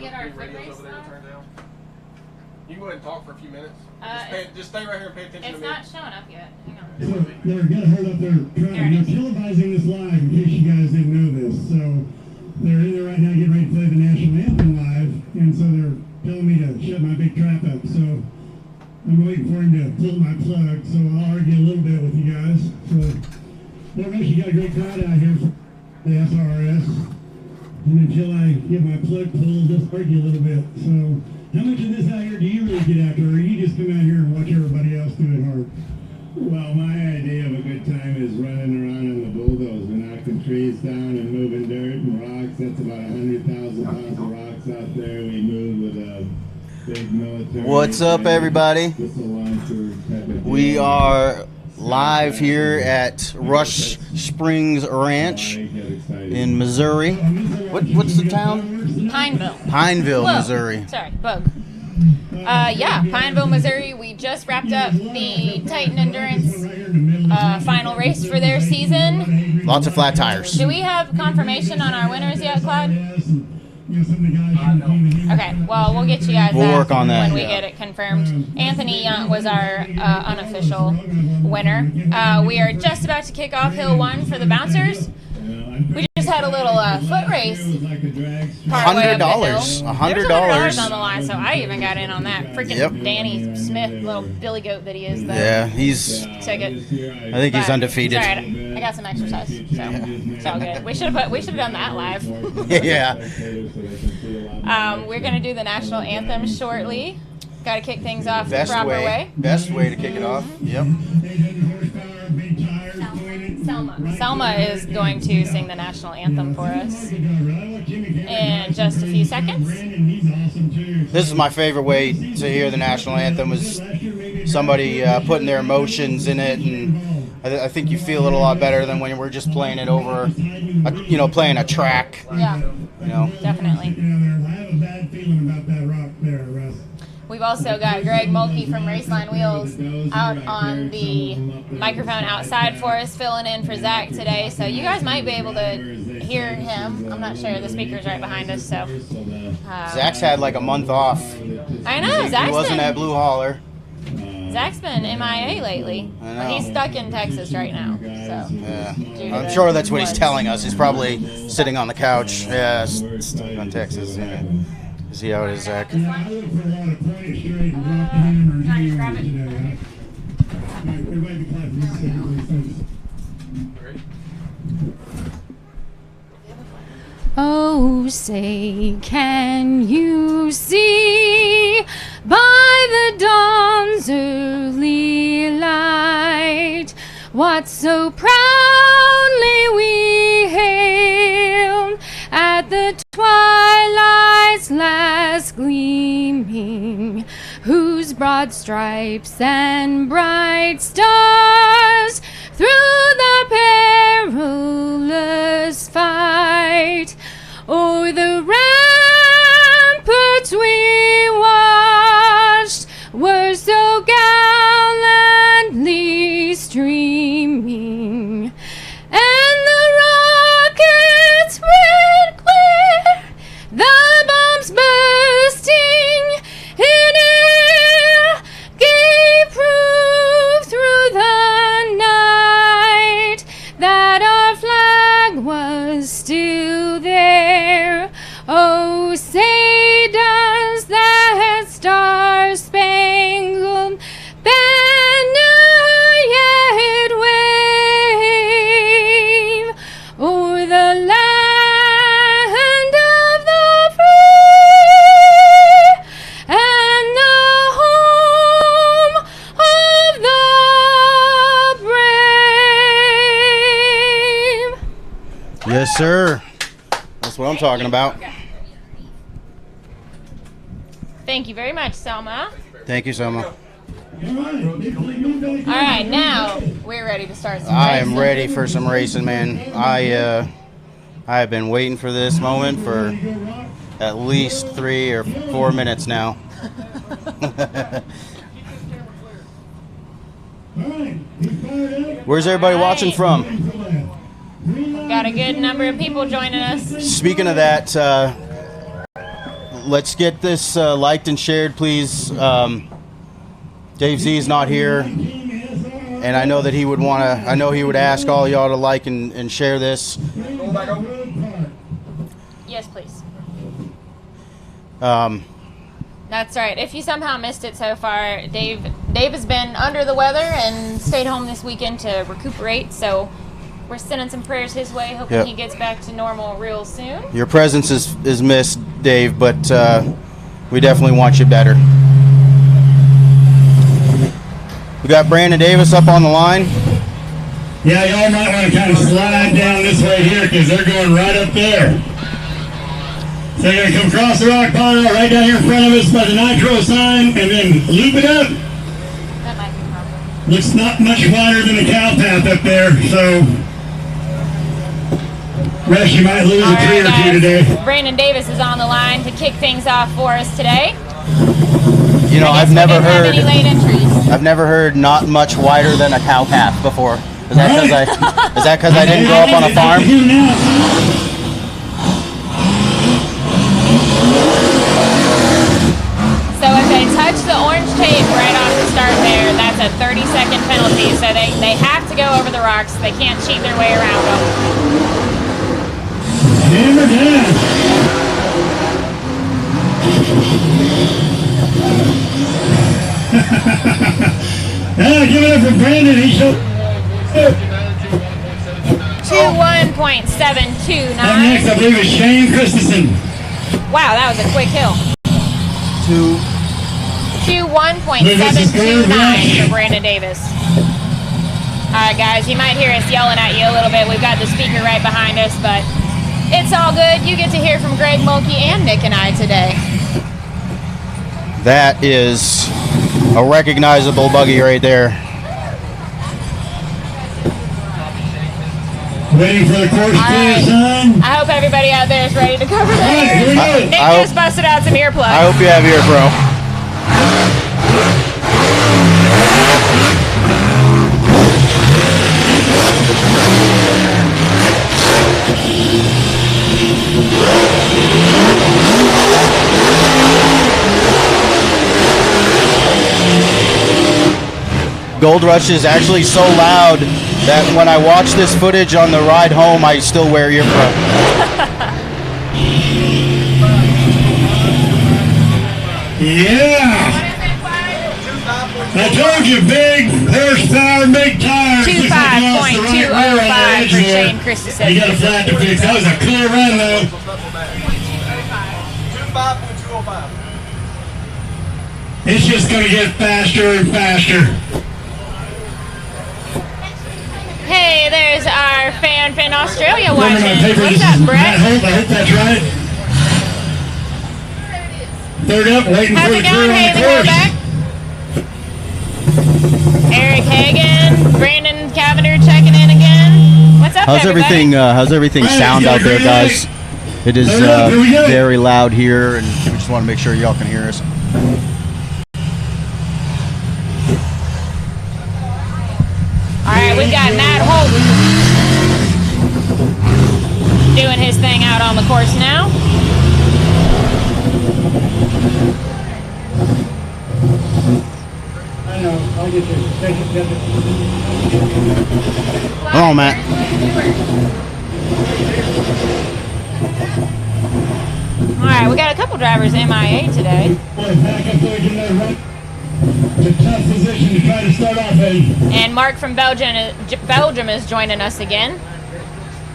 get our foot race live? You can go ahead and talk for a few minutes. Just stay right here and pay attention to me. It's not showing up yet. Hang on. So they're gonna hold up their they're televising this live in case you guys didn't know this. So they're in there right now getting ready to play the national anthem live, and so they're telling me to shut my big trap up. So I'm waiting for him to pull my plug. So I'll argue a little bit with you guys. So we've actually got a great crowd out here for the CRRS. And until I get my plug pulled, just argue a little bit. So how much of this out here do you really get after, or you just come out here and watch everybody else do it hard? Well, my idea of a good time is running around on the bulldozer, knocking trees down and moving dirt and rocks. That's about 100,000 pounds of rocks out there. We move with a big military. What's up, everybody? We are live here at Rush Springs Ranch in Missouri. What's the town? Pineville. Pineville, Whoa. Missouri. Sorry, bug. Yeah, Pineville, Missouri. We just wrapped up the Titan Endurance final race for their season. Lots of flat tires. Do we have confirmation on our winners yet, Clyde? Okay, well, we'll get you guys We'll work on that. when we get it confirmed. Anthony Yount was our unofficial winner. We are just about to kick off Hill 1 for the bouncers. We just had a little foot race. $100. $100 on the line, so I even got in on that. Freaking Danny Smith, little Billy Goat that he is. Yeah, he's. Ticket. I think he's undefeated. It's all right. I got some exercise, so it's all good. We should have done that live. Yeah. We're gonna do the national anthem shortly. Got to kick things off the proper way. Best way to kick it off. Yep. Selma is going to sing the national anthem for us in just a few seconds. This is my favorite way to hear the national anthem, is somebody putting their emotions in it, and I think you feel it a lot better than when we're just playing it over, playing a track. Yeah, definitely. I have a bad feeling about that rock there, Russ. We've also got Greg Mulkey from Raceline Wheels out on the microphone outside for us, filling in for Zach today. So you guys might be able to hear him. I'm not sure. The speaker's right behind us. So Zach's had like a month off. I know. He wasn't at Blue Holler. Zach's been MIA lately. I know. He's stuck in Texas right now. So yeah. I'm sure that's what he's telling us. He's probably sitting on the couch. Yeah, stuck on Texas. Yeah. See how it is, Zach. Oh, say, can you see by the dawn's early light what so proudly we hailed at the twilight's last gleaming, whose broad stripes and bright stars through the perilous fight o'er the ramparts we watched were so gallantly streaming, and the rockets red glare, the bombs bursting in air, gave proof through the night that our flag was still there. Oh, say does that star-spangled banner yet wave o'er the land of the free and the home of the brave? Yes, sir. That's what I'm talking about. Thank you very much, Selma. Thank you, Selma. All right, now we're ready to start some I racing. am ready for some racing, man. I have been waiting for this moment for at least 3 or 4 minutes now. Where's everybody watching from? Got a good number of people joining us. Speaking of that, let's get this liked and shared, please. Dave Z is not here, and I know that he would want to. I know he would ask all y'all to like and share this. Yes, please. That's right. If you somehow missed it so far, Dave has been under the weather and stayed home this weekend to recuperate. So we're sending some prayers his way, hoping he gets back to normal real soon. Your presence is missed, Dave, but we definitely want you better. We got Brandon Davis up on the line. Yeah, y'all might want to kind of slide down this way here because they're going right up there. So they're going to come across the rock pile right down here in front of us by the nitro sign and then loop it up. That might be a problem. Looks not much wider than the cow path up there, so Rush, you might lose a tree or two today. Brandon Davis is on the line to kick things off for us today. You know, I've never heard. Any late entries. I've never heard not much wider than a cow path before. Is that because I didn't grow up on a farm? So if they touch the orange tape right off the start there, that's a 30-second penalty. So they have to go over the rocks. They can't cheat their way around them. Hammer down. Yeah, give it up for Brandon. He showed. 21.729. Up next, I believe, is Shane Christensen. Wow, that was a quick hill. 21.729 for Brandon Davis. All right, guys, you might hear us yelling at you a little bit. We've got the speaker right behind us, but it's all good. You get to hear from Greg Mulkey and Nick and I today. That is a recognizable buggy right there. Waiting for the course clear sign. I hope everybody out there is ready to cover their Right, here we go. Nick just busted out some earplugs. I hope you have ear, bro. Gold Rush is actually so loud that when I watch this footage on the ride home, I still wear earplugs. Yeah! I told you, big horsepower, big tires. 25.205 for Shane Christensen. You got a flat to fix. That was a clear run, though. 25.205. It's just going to get faster and faster. Hey, there's our fan in Australia Remember my watching. paper, What's this up, is Brett? Matt Holt. I hope that's right. Third up, waiting How's for it the crew going? on Hey, the the course. back. Eric Hagan, Brandon Cavender checking in again. What's up, everybody? How's everything sound out there, guys? It is very loud here, and we just want to make sure y'all can hear us. All right, we've got Matt Holt doing his thing out on the course now. I know. I'll get you. Come on, Matt. All right, we got a couple drivers MIA today. Back up there, getting that right. It's a tough position to try to start off, Eddie. And Mark from Belgium is joining us again.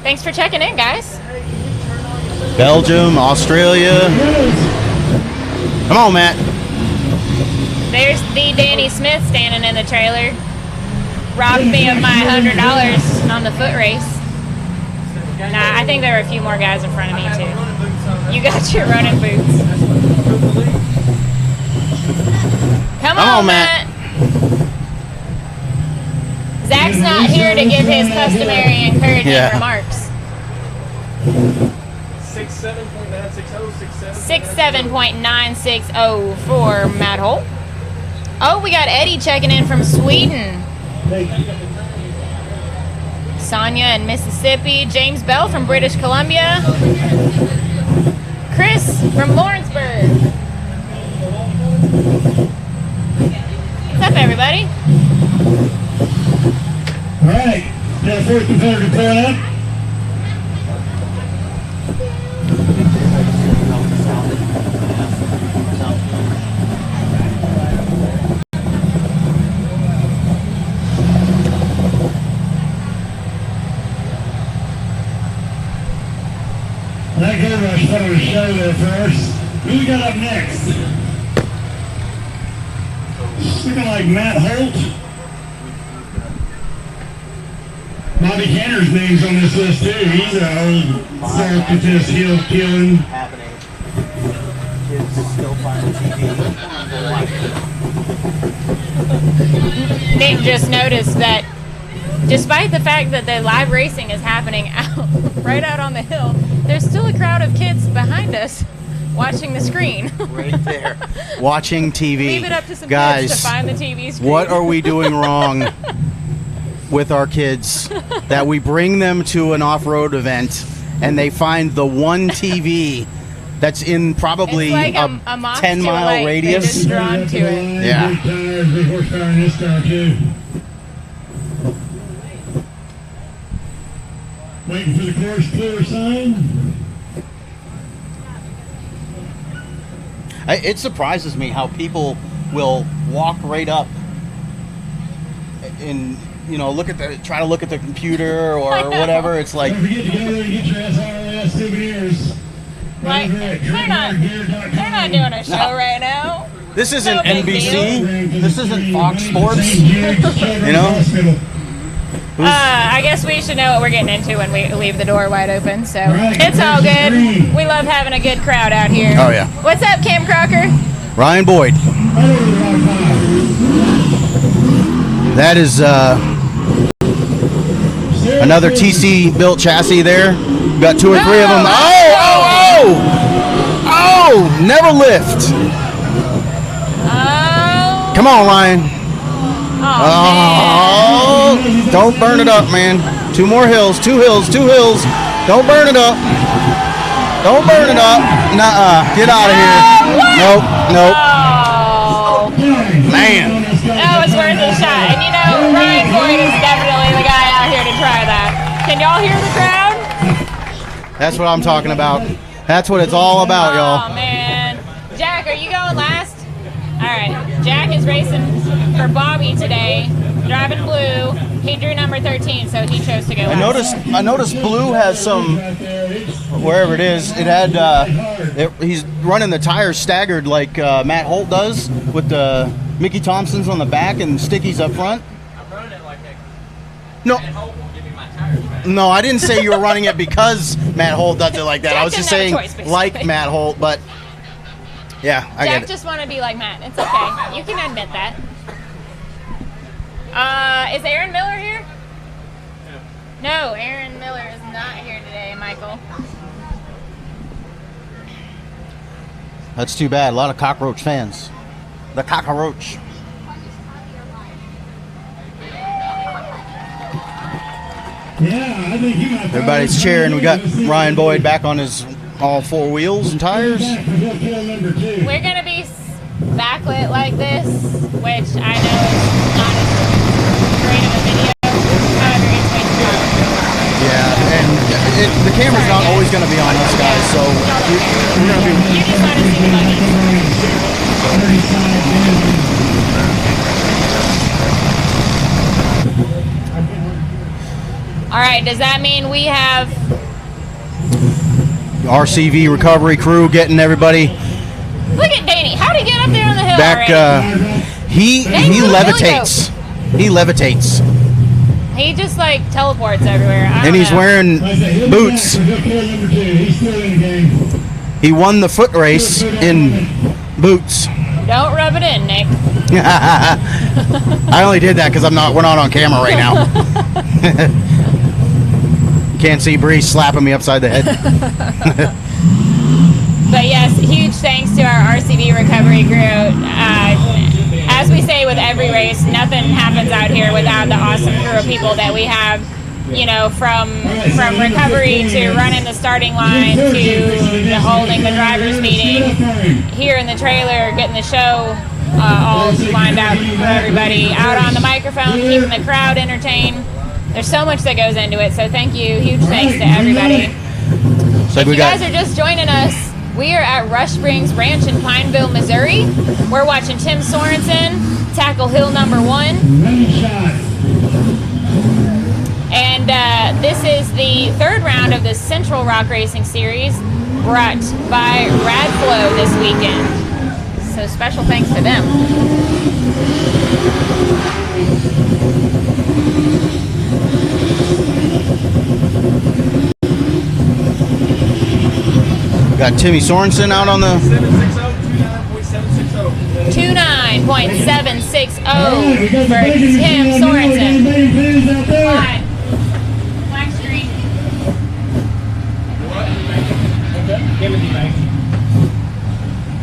Thanks for checking in, guys. Belgium, Australia. Come on, Matt. There's the Danny Smith standing in the trailer. Robbed me of my $100 on the foot race. Nah, I think there were a few more guys in front of me, too. You got your running boots. Come on, Matt. Zach's not here to give his customary encouraging remarks. 67.960 for Matt Holt. Oh, we got Eddie checking in from Sweden. Sonia in Mississippi. James Bell from British Columbia. Chris from Lawrenceburg. What's up, everybody? All right, got a fourth competitor pulling up. That good rush put on a show there for us. Who we got up next? Looking like Matt Holt. Bobby Kenner's name's on this list too. He's an old self-contest heel killing. Happening. Kids still finding TV. Nick just noticed that despite the fact that the live racing is happening out right out on the hill, there's still a crowd of kids behind us watching the screen. Right there. Watching TV. Leave it up to some Guys, kids to find the TV screen. what are we doing wrong with our kids that we bring them to an off-road event and they find the one TV that's in probably It's like a a moth 10-mile to a light. radius? They're just drawn to it. Yeah. Big tires, big horsepower in this car too. Waiting for the course clear sign. It surprises me how people will walk right up and try to look at the computer or whatever. It's like, Don't forget to go there and get your SRS souvenirs. Like, they're not doing a show right now. this isn't No big NBC. deal. This isn't Fox Sports. You know? I guess we should know what we're getting into when we leave the door wide open, so Right, it's all good. green. We love having a good crowd out here. Oh, yeah. What's up, Kim Crocker? Ryan Boyd. That is another TC built chassis there. We've got 2 or 3 of them. Oh! Never lift. Oh, Come on, Ryan. man. Oh! Don't burn it up, man. 2 more hills. 2 hills. 2 hills. Don't burn it up. Don't burn it up. Nuh-uh. Get out of here. Nope. Oh, Man. that was worth a shot. And you know, Ryan Boyd is definitely the guy out here to try that. Can y'all hear the crowd? That's what I'm talking about. That's what it's all about, Oh, y'all. man. Jack, are you going last? All right. Jack is racing for Bobby today, driving blue. He drew number 13, so he chose to go last. I noticed Blue has some, wherever it is, it had, he's running the tires staggered like Matt Holt does with the Mickey Thompsons on the back and Stickies up front. I'm running it like that. No, And Hope won't give me my tires back. no, I didn't say you were running it because Matt Holt does it like that. I was just Jack saying didn't have a choice, basically. like Matt Holt, but yeah, I Jack get it. just want to be like Matt. It's okay. You can admit that. Is Aaron Miller here? No, Aaron Miller is not here today, Michael. That's too bad. A lot of cockroach fans. The cockroach. Yeah, I think you might. Everybody's cheering. We got Ryan Boyd back on his all 4 wheels and tires. We're gonna be backlit like this, which I know is not as great of a video. However, it's way too hard. Yeah, and the camera's not always going to be on us, guys. So we're going to be. You just want to see the buggies. All right, does that mean we have RCV recovery crew getting everybody look at Danny? How'd he get up there on the hill back? already? He levitates. He levitates, He just like teleports everywhere. I don't and he's know. wearing boots. He won the foot race in boots. Don't rub it in, Nick. I only did that because we're not on camera right now. Can't see Bree slapping me upside the head. But yes, huge thanks to our RCV recovery crew. As we say with every race, nothing happens out here without the awesome crew of people that we have you know, from recovery to running the starting line to holding the drivers meeting, here in the trailer, getting the show all lined out for everybody, out on the microphone, keeping the crowd entertained. There's so much that goes into it, so thank you. Huge thanks to everybody. So if you guys are just joining us, we are at Rush Springs Ranch in Pineville, Missouri. We're watching Tim Sorensen tackle hill number 1. And this is the 3rd round of the Central Rock Racing Series, brought by Radflo this weekend. So special thanks to them. Got Timmy Sorensen out on the 29.760 for Tim Sorensen. Fine. Black Street.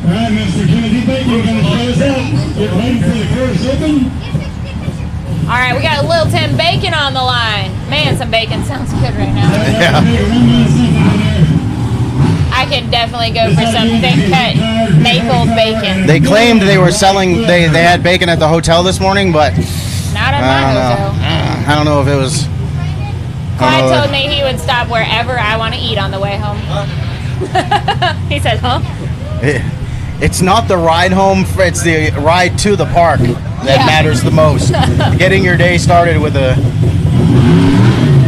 All right, Mr. Timothy Bacon, you're going to show us up. Get ready for the course open. All right, we got a little Tim Bacon on the line. Man, some bacon sounds good right now. yeah. I could definitely go for some thick cut maple bacon. They claimed they were selling. They had bacon at the hotel this morning, but Not at my hotel. I don't know if it was. Clyde told me he would stop wherever I want to eat on the way home. He said, huh? It's not the ride home, it's the ride to the park that matters the most. Getting your day started with a...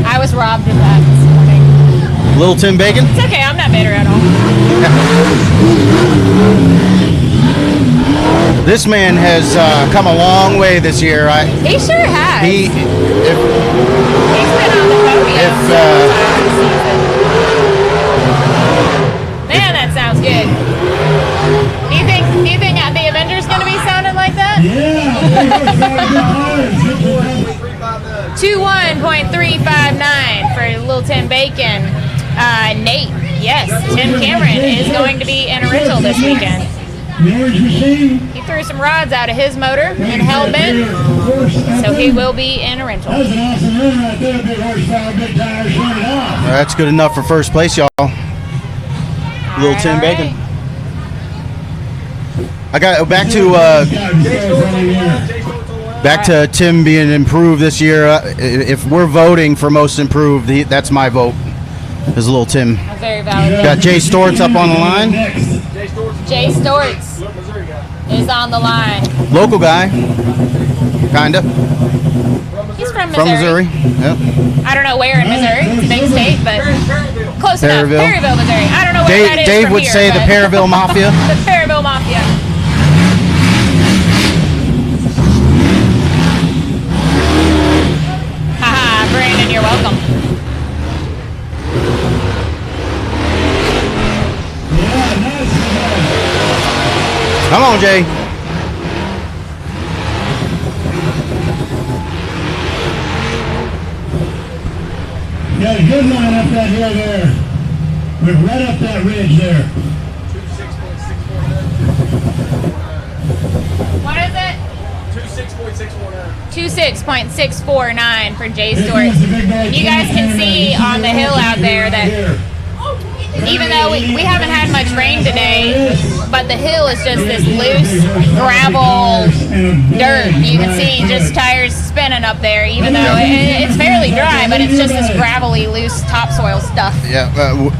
I was robbed of that this morning. Little Tim Bacon? It's okay, I'm not bitter at all. This man has come a long way this year. He sure has. He's been on the podium. Man, that sounds good. Do you think the Avengers going to be sounding like that? Yeah. 21.359 for little Tim Bacon. Nate, yes, Tim Cameron is going to be in a rental this weekend. He threw some rods out of his motor and hell bent, so he will be in a rental. That was an awesome run right there, big horsepower, big tires, shut it off. That's good enough for first place, y'all. Little Tim Bacon. I got back to Tim being improved this year. If we're voting for most improved, that's my vote. Is little Tim. Very valid. Got Jay Stortz up on the line. Jay Stortz is on the line. Local guy, kinda. He's from Missouri. Missouri. Yep. I don't know where in Missouri. It's a big state, but close enough. Perryville, Missouri. I don't know where that is Dave from would here, say the Perryville Mafia. The Perryville Mafia. Haha, Brandon, you're welcome. Come on, Jay. Got a good line up that hill there. We're right up that ridge there. What is it? 26.649 for Jay Stewart. You guys can see on the hill out there that even though we haven't had much rain today, but the hill is just this loose gravel dirt. You can see just tires spinning up there, even though it's fairly dry, but it's just this gravelly, loose topsoil stuff. Yeah.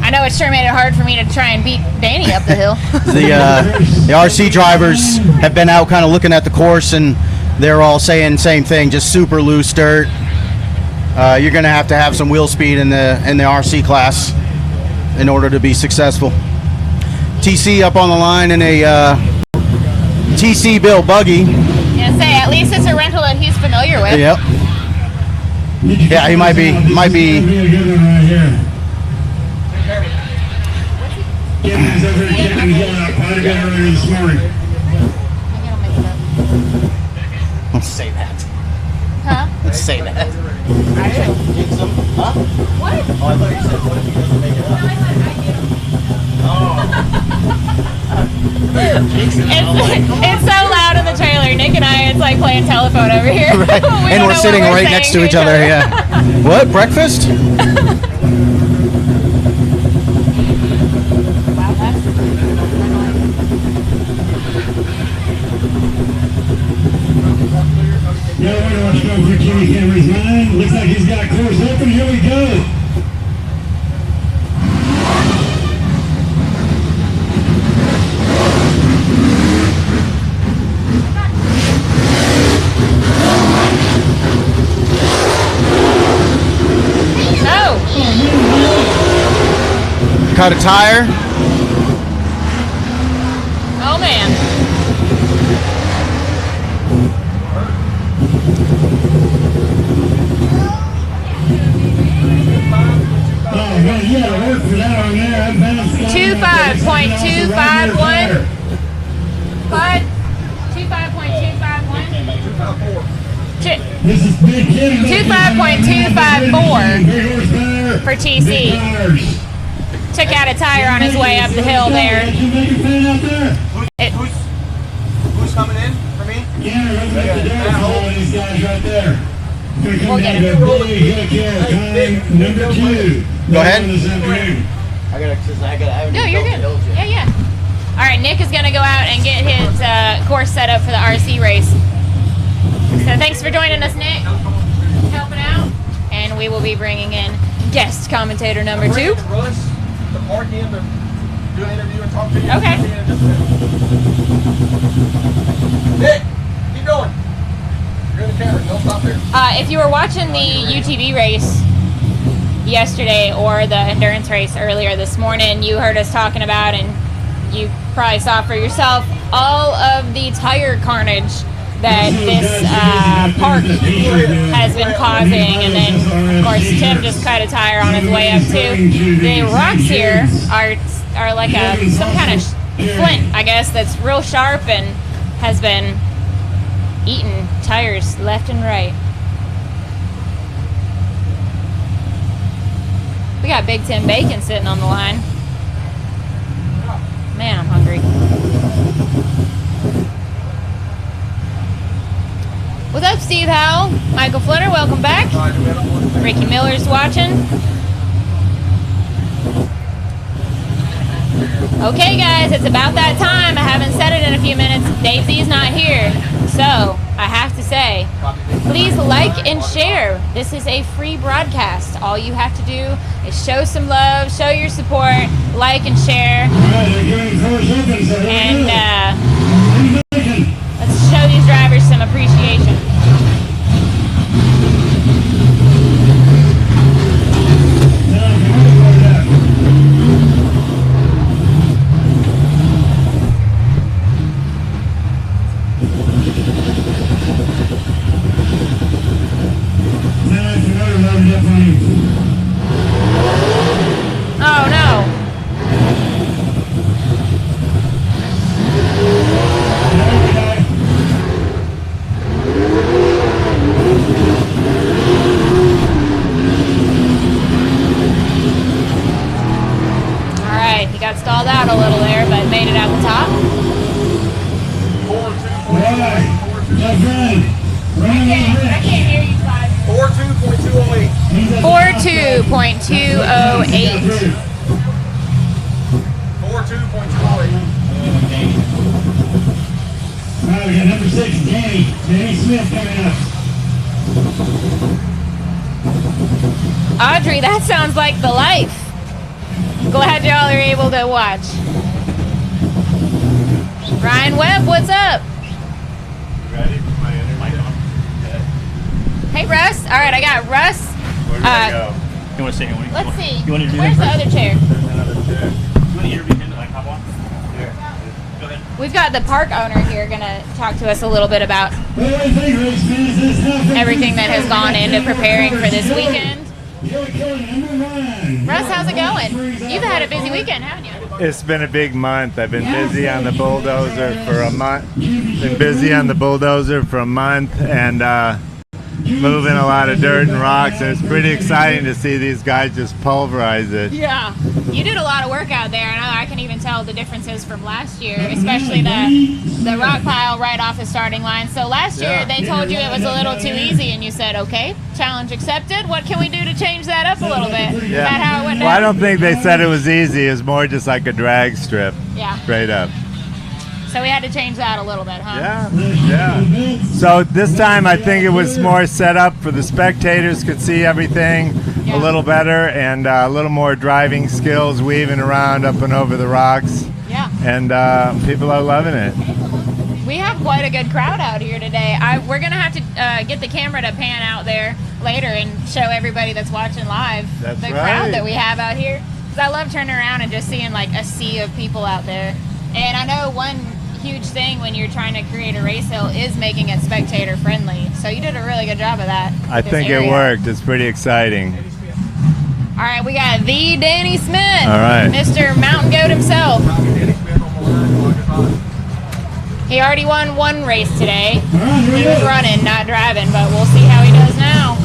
I know it sure made it hard for me to try and beat Danny up the hill. The RC drivers have been out kind of looking at the course, and they're all saying the same thing, just super loose dirt. You're going to have some wheel speed in the RC class in order to be successful. TC up on the line in a TC built buggy. Yeah, say at least it's a rental that he's familiar with. Yep. Yeah, he might be. A good one right here. Kevin's over here getting going up quite a bit earlier this morning. Don't say that. Huh? Huh? Let's say that. I do. Jinx him. Huh? What? Oh, I thought you said, what if he doesn't make it No, up? I said I get them. It's so loud in the trailer. Nick and I, it's like playing telephone over here. Right. And we're sitting right next to each other, yeah. What? Breakfast? Wow, that's Yo, we're gonna watch going for Jimmy Cameron's line. Looks like he's got course open. Here we go. no. Cut a tire. Oh man. Oh man, you gotta work for that on there. 25.251. Bud, 25.251. 254. This is Big Kim. 25.254 Big horsepower. for TC. Big tires. Took out a tire on his way up the hill there. You make a fan out there? Who's coming in for me? Yeah, right up the door for all these guys right there. Gonna come We'll down get to him. big hill kill time number 2. Go ahead. This afternoon. I haven't No, you're good. Yeah, yeah. All right, Nick is going to go out and get his course set up for the RC race. So thanks for joining us, Nick. Helping out. And we will be bringing in guest commentator number 2. Russ, the park in to do an interview and talk to you. Okay. Nick, keep going. You're in the camera. Don't stop there. If you were watching the UTV race yesterday or the endurance race earlier this morning, you heard us talking about, and you probably saw for yourself, all of the tire carnage that this park has been causing. And then, of course, Tim just cut a tire on his way up too. The rocks here are like some kind of flint, I guess, that's real sharp and has been eating tires left and right. We got Big Tim Bacon sitting on the line. Man, I'm hungry. What's up, Steve Howell? Michael Flitter, welcome back. Ricky Miller's watching. Okay, guys, it's about that time. I haven't said it in a few minutes. Dave Z's not here. So, I have to say, please like and share. This is a free broadcast. All you have to do is show some love, show your support, like and share. And let's show these drivers some appreciation. Oh no. Alright, he got stalled out a little there, but made it out the top. 42.208. I can't hear you, Clive. 42.208. 42.208. 42.208. Alright, we got number 6, Danny Smith coming up. Audrey, that sounds like the life. Glad y'all are able to watch. Ryan Webb, what's up? Ready? Hey, Russ. All right, I got Russ. Where do I go? You want to say anything? Let's see. You want to do Where's the that other chair? There's another chair. You want to interview him? Like, hop on? Here. Go ahead. We've got the park owner here going to talk to us a little bit about everything that has gone into preparing for this weekend. Russ, how's it going? You've had a busy weekend, haven't you? It's been a big month. I've been busy on the bulldozer for a month. And moving a lot of dirt and rocks, and it's pretty exciting to see these guys just pulverize it. Yeah. You did a lot of work out there, and I can even tell the differences from last year, especially the rock pile right off the starting line. So last year they told you it was a little too easy, and you said, okay, challenge accepted. What can we do to change that up a little bit? Is that how it went down? Well, I don't think they said it was easy. It was more just like a drag strip. Yeah. Straight up. So we had to change that a little bit, huh? Yeah. So this time I think it was more set up for the spectators could see everything a little better, and a little more driving skills, weaving around up and over the rocks. Yeah. And people are loving it. We have quite a good crowd out here today. We're going to have to get the camera to pan out there later and show everybody that's watching live the crowd that we have out here. Because I love turning around and just seeing like a sea of people out there. And I know one huge thing when you're trying to create a race hill is making it spectator friendly. So you did a really good job of that. I think it worked. It's pretty exciting. All right, we got the Danny Smith. All right. Mr. Mountain Goat himself. He already won one race today. He was running, not driving, but we'll see how he does now.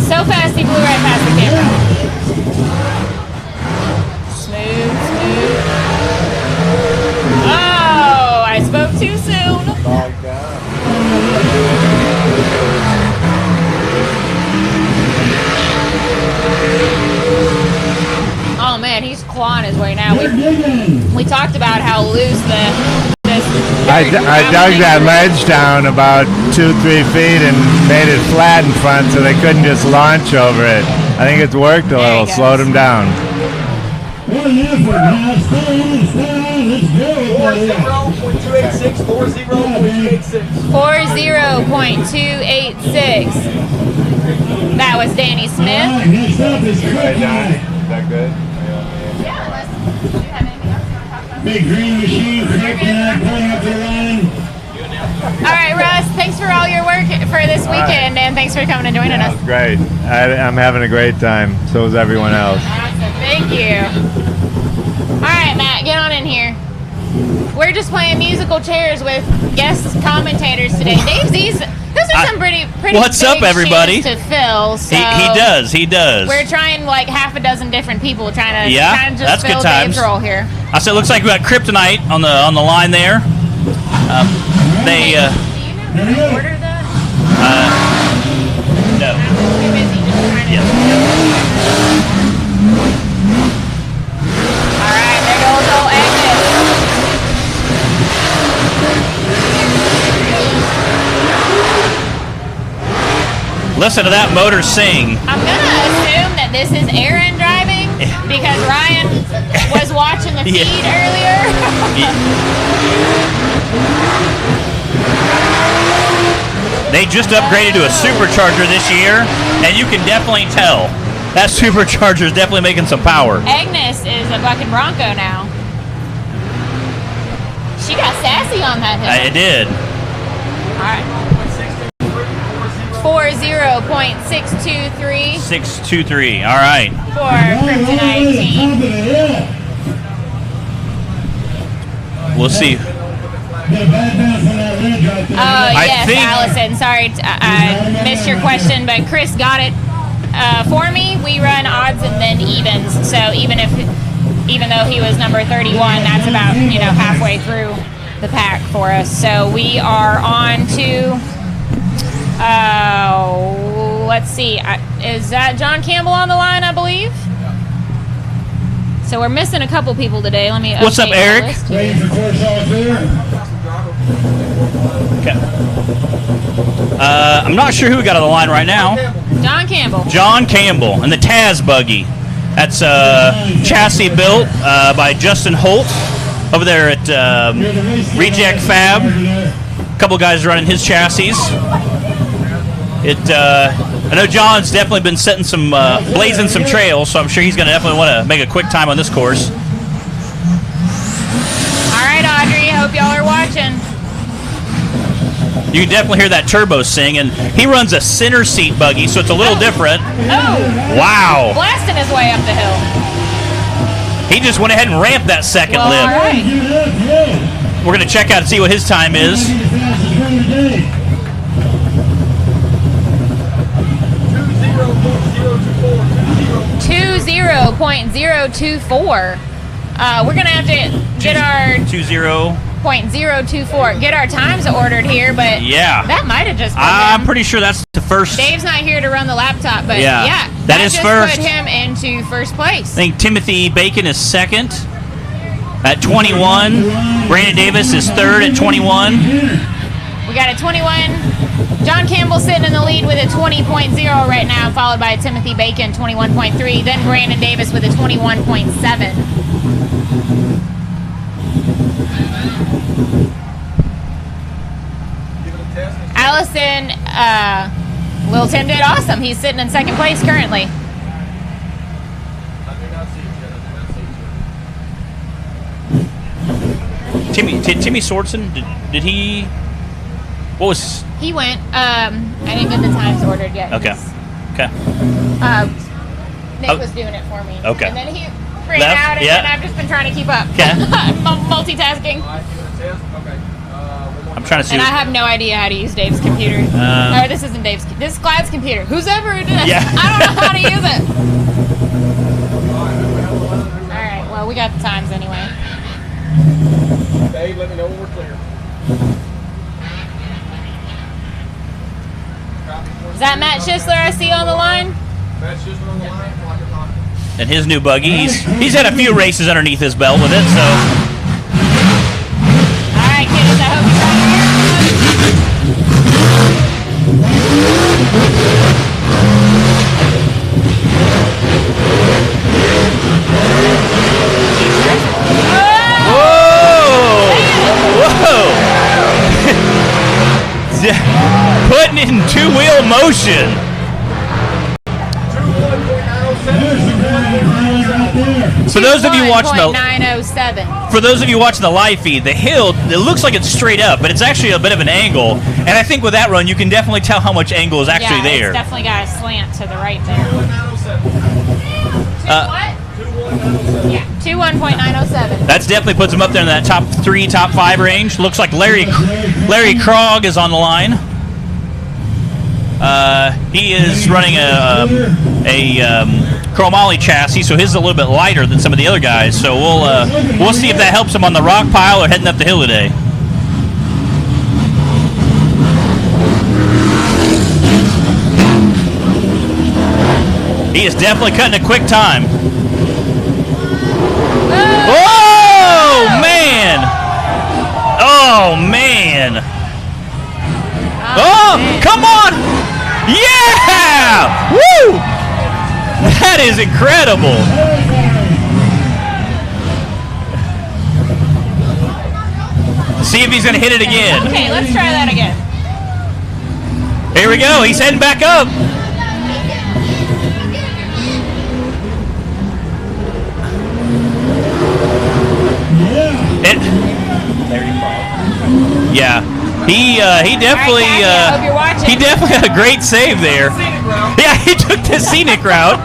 So fast he blew right past the camera. Smooth, smooth. Oh, I spoke too soon. Oh man, he's clawing his way now. We talked about how loose I dug that ledge down about 2-3 feet and made it flat in front so they couldn't just launch over it. I think it's worked a little, slowed them down. What an effort, now. Stay on, let's go. 40.286, 40.286. 40.286. That was Danny Smith. All right, next up is Chris. Is that good? Yeah, unless you have anything else you want to talk about. Big green machine, pulling up the line. All right, Russ, thanks for all your work for this weekend, and thanks for coming and joining That us. was great. I'm having a great time. So is everyone else. Awesome, thank you. All right, Matt, get on in here. We're just playing musical chairs with guest commentators today. Dave Z's, those are some pretty What's big up, everybody? shoes to fill. So He does. We're trying like half a dozen different people trying to just that's fill good times. Dave's role here. I said, it looks like we got Kryptonite on the line there. Do you know how to order that? No. Too busy just trying to. Yes. All right, there goes old Agnes. Listen to that motor sing. I'm gonna assume that this is Aaron driving because Ryan was watching the feed earlier. They just upgraded to a supercharger this year, and you can definitely tell that supercharger is definitely making some power. Agnes is a bucking Bronco now. She got sassy on that hill. It did. All right. 40.623 623. All right. for Kryptonite team. We'll see. Oh, yes, Allison. Sorry, I missed your question, but Chris got it. For me, we run odds and then evens. So even though he was number 31, that's about halfway through the pack for us. So we are on to. Let's see. Is that John Campbell on the line? I believe. So we're missing a couple people today. Let me. What's up, Eric? Waiting for course all clear. Okay. I'm not sure who we got on the line right now. John Campbell. John Campbell and the Taz buggy. That's chassis built by Justin Holt over there at Reject Fab. A couple guys running his chassis. I know John's definitely been setting some blazing some trails, so I'm sure he's going to definitely want to make a quick time on this course. All right, Audrey. Hope y'all are watching. You can definitely hear that turbo sing, and he runs a center seat buggy, so it's a little different. Oh! Wow! Blasting his way up the hill. He just went ahead and ramped that second Well, lip. all right. we're going to check out and see what his time is. 20.024. We're gonna have to get our 20.024. Get our times ordered here, but yeah, that might have just. I'm pretty sure that's the first. Dave's not here to run the laptop, but yeah, that is just first. Put him into first place. I think Timothy Bacon is second at 21. Brandon Davis is third at 21. We got a 21. John Campbell sitting in the lead with a 20.0 right now, followed by Timothy Bacon, 21.3. Then Brandon Davis with a 21.7. Allison, Lil Tim did awesome. He's sitting in second place currently. Timmy Swordson, did he? What was? He went. I didn't get the times ordered yet. Okay. Okay. Nick was doing it for me. Okay. And then he ran out, and then I've just been trying to keep up. Okay. Multitasking. I'm trying to see. And I have no idea how to use Dave's computer. Or this isn't Dave's. This is Clyde's computer. Who's ever did this? Yeah. I don't know how to use it. All right. Well, we got the times anyway. Dave, let me know when we're clear. Is that Matt Schisler I see on the line? Matt Schisler on the line. And his new buggy. He's had a few races underneath his belt with it, so. All right, kiddos. I hope you got your Putting in two-wheel motion. For those of you watching the live feed, the hill, it looks like it's straight up, but it's actually a bit of an angle. And I think with that run, you can definitely tell how much angle is actually there. It's definitely got a slant to the right there. What? 21.907. That's definitely puts him up there in that top 3, top 5 range. Looks like Larry Krog is on the line. He is running a chromoly chassis, so his is a little bit lighter than some of the other guys. So we'll see if that helps him on the rock pile or heading up the hill today. He is definitely cutting a quick time. Oh, man! Oh, man! Oh, come on! Yeah! Woo! That is incredible. See if he's going to hit it again. Okay, let's try that again. Here we go. He's heading back up. Yeah, he definitely had a great save there. Yeah, he took the scenic route.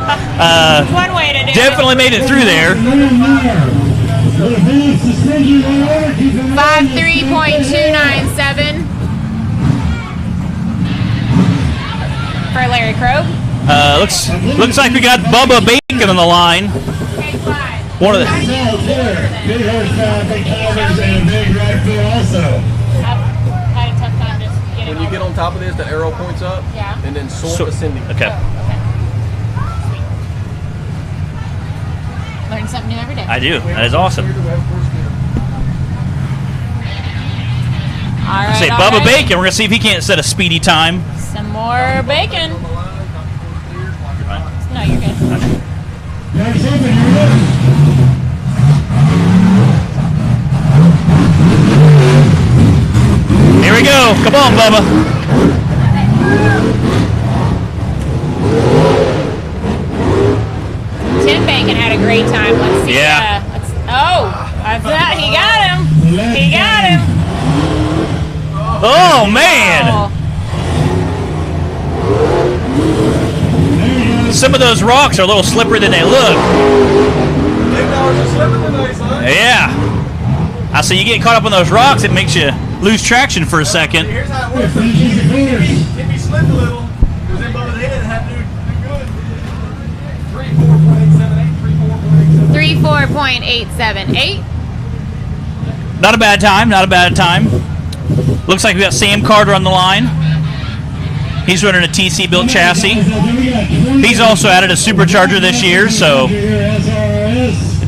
One way to do definitely made it through there. 53.297 for Larry Krog. Looks like we got Bubba Bacon on the line. One of the. Big horsepower, big calibers, and a big Radflo also. Had a tough time just getting When you get on top of this, the arrow points up, and then sort ascending. Okay. Learn something new every day. I do. That is awesome. All right. Say Bubba Bacon. We're gonna see if he can't set a speedy time. Some more bacon. No, you're good. Here we go. Come on, Bubba. Tim Bacon had a great time. Let's see. Yeah. He got him. He got him. Oh, man. Some of those rocks are a little slipperier than they look. $8 a slipper today, son. Yeah. I say you get caught up on those rocks, it makes you lose traction for a second. Here's how it works. If he slipped a little, because then Bubba's head had to do good. 34.878. Not a bad time, not a bad time. Looks like we got Sam Carter on the line. He's running a TC built chassis. He's also added a supercharger this year, so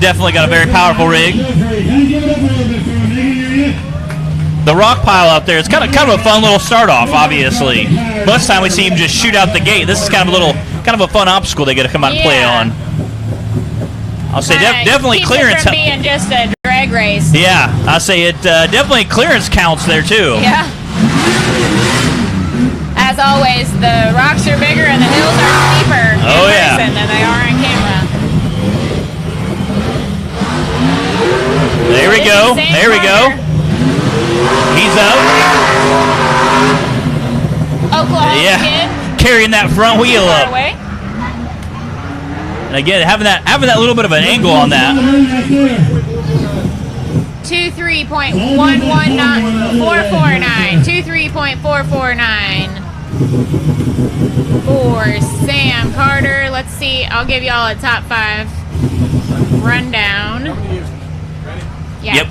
definitely got a very powerful rig. The rock pile out there, it's kind of a fun little start off, obviously. Most time we see him just shoot out the gate. This is kind of a fun obstacle they get to come out and play on. I'll say definitely clearance. It from being just a drag race. Yeah, I'll say it definitely clearance counts there too. Yeah. As always, the rocks are bigger and the hills are steeper in person than they are on camera. There we go. There we go. He's up. Oklahoma kid. Carrying that front wheel up. Away. And again, having that little bit of an angle on that. 23.119449. 23.449 for Sam Carter. Let's see. I'll give y'all a top 5 rundown. Yeah. Yep.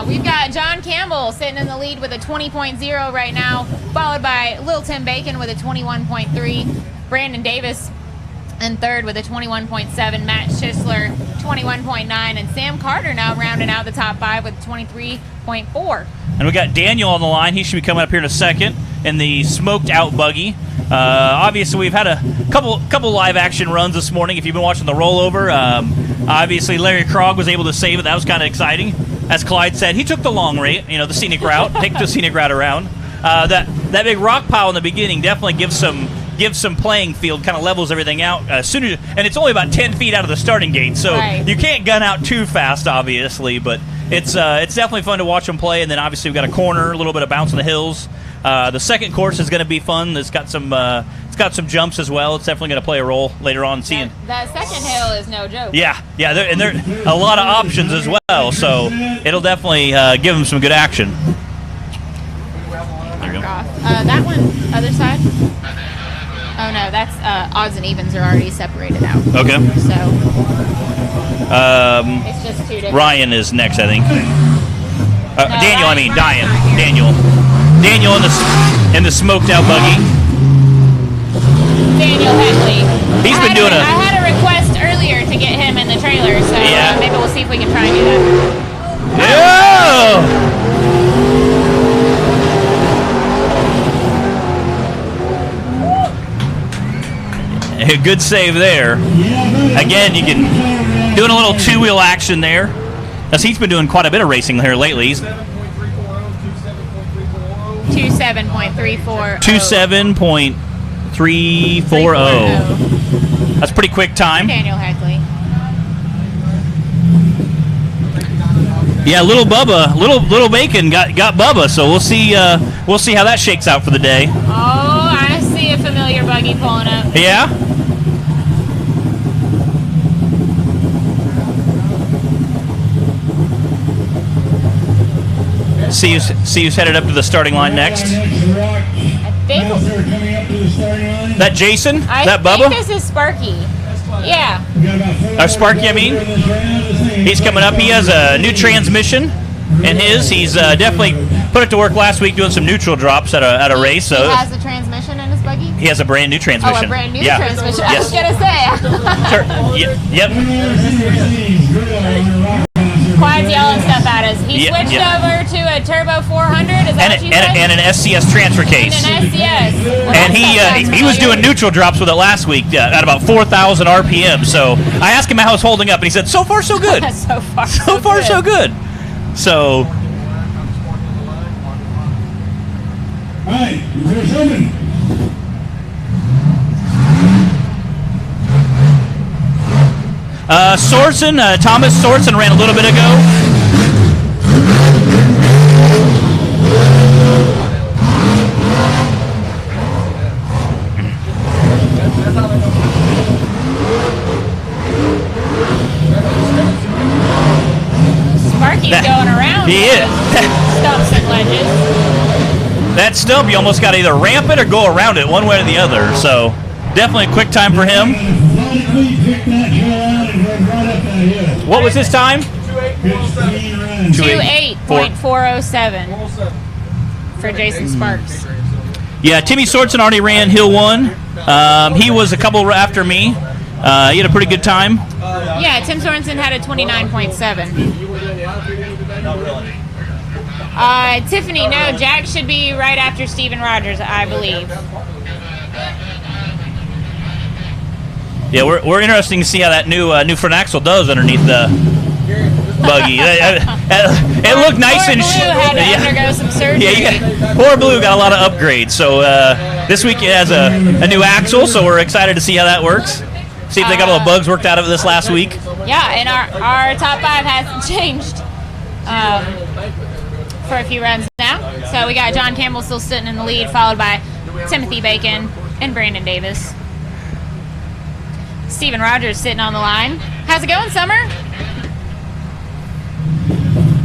We've got John Campbell sitting in the lead with a 20.0 right now, followed by Lil Tim Bacon with a 21.3, Brandon Davis in third with a 21.7, Matt Schisler 21.9, and Sam Carter now rounding out the top 5 with 23.4. And we got Daniel on the line. He should be coming up here in a second in the smoked out buggy. Obviously, we've had a couple live action runs this morning. If you've been watching the rollover, obviously Larry Krog was able to save it. That was kind of exciting. As Clyde said, he took the long rate, the scenic route, take the scenic route around. That big rock pile in the beginning definitely gives some playing field, kind of levels everything out. And it's only about 10 feet out of the starting gate, so you can't gun out too fast, obviously. But it's definitely fun to watch them play. And then obviously we've got a corner, a little bit of bounce on the hills. The second course is going to be fun. It's got some jumps as well. It's definitely going to play a role later on. Seeing that second hill is no joke. Yeah, and there are a lot of options as well. So it'll definitely give them some good action. There you go. That one, other side. Oh no, that's odds and evens are already separated out. Okay. So it's just two different. Ryan is next, I think. No, Daniel, Ryan's Diane. not here. Daniel in the smoked out buggy. Daniel Headley. He's been doing I had a request earlier to get him in the trailer, so maybe we'll see if we can try and do that. A good save there. Again, you can doing a little two-wheel action there. As he's been doing quite a bit of racing here lately. 27.340. 27.340. That's pretty quick time. Daniel Heckley. Yeah, little Bubba, Bacon got Bubba, so we'll see how that shakes out for the day. Oh, I see a familiar buggy pulling up. Yeah. See who's headed up to the starting line next. That Jason? That Bubba? I think this is Sparky. Yeah. Sparky, I mean. He's coming up. He has a new transmission in his. He's definitely put it to work last week doing some neutral drops at a race. So he has a transmission in his buggy? He has a brand new transmission. Oh, a brand new transmission. I was going to say. Yep. Clyde's yelling stuff at us. He switched over to a Turbo 400. Is that what you said? And an SCS transfer case. And an SCS. Well, and he was doing neutral drops with it last week at about 4,000 RPM. So I asked him how it was holding up, and he said, "So far, so good." so far, so good. So. All right, there's something. Thomas Sorensen ran a little bit ago. Yeah. Stumps and ledges. That stump, you almost got to either ramp it or go around it, one way or the other. So definitely a quick time for him. What was his time? 28.407 for Jason Sparks. Yeah, Timmy Sorensen already ran Hill 1. He was a couple after me. He had a pretty good time. Yeah, Tim Sorensen had a 29.7. Tiffany, no, Jack should be right after Steven Rogers, I believe. Yeah, we're interested to see how that new front axle does underneath the buggy. It looked nice and Blue had to undergo some surgery. Yeah, poor Blue got a lot of upgrades. So this week it has a new axle, so we're excited to see how that works. See if they got all the bugs worked out of it this last week. Yeah, and our top 5 hasn't changed for a few runs now. So we got John Campbell still sitting in the lead, followed by Timothy Bacon and Brandon Davis. Steven Rogers sitting on the line. How's it going, Summer?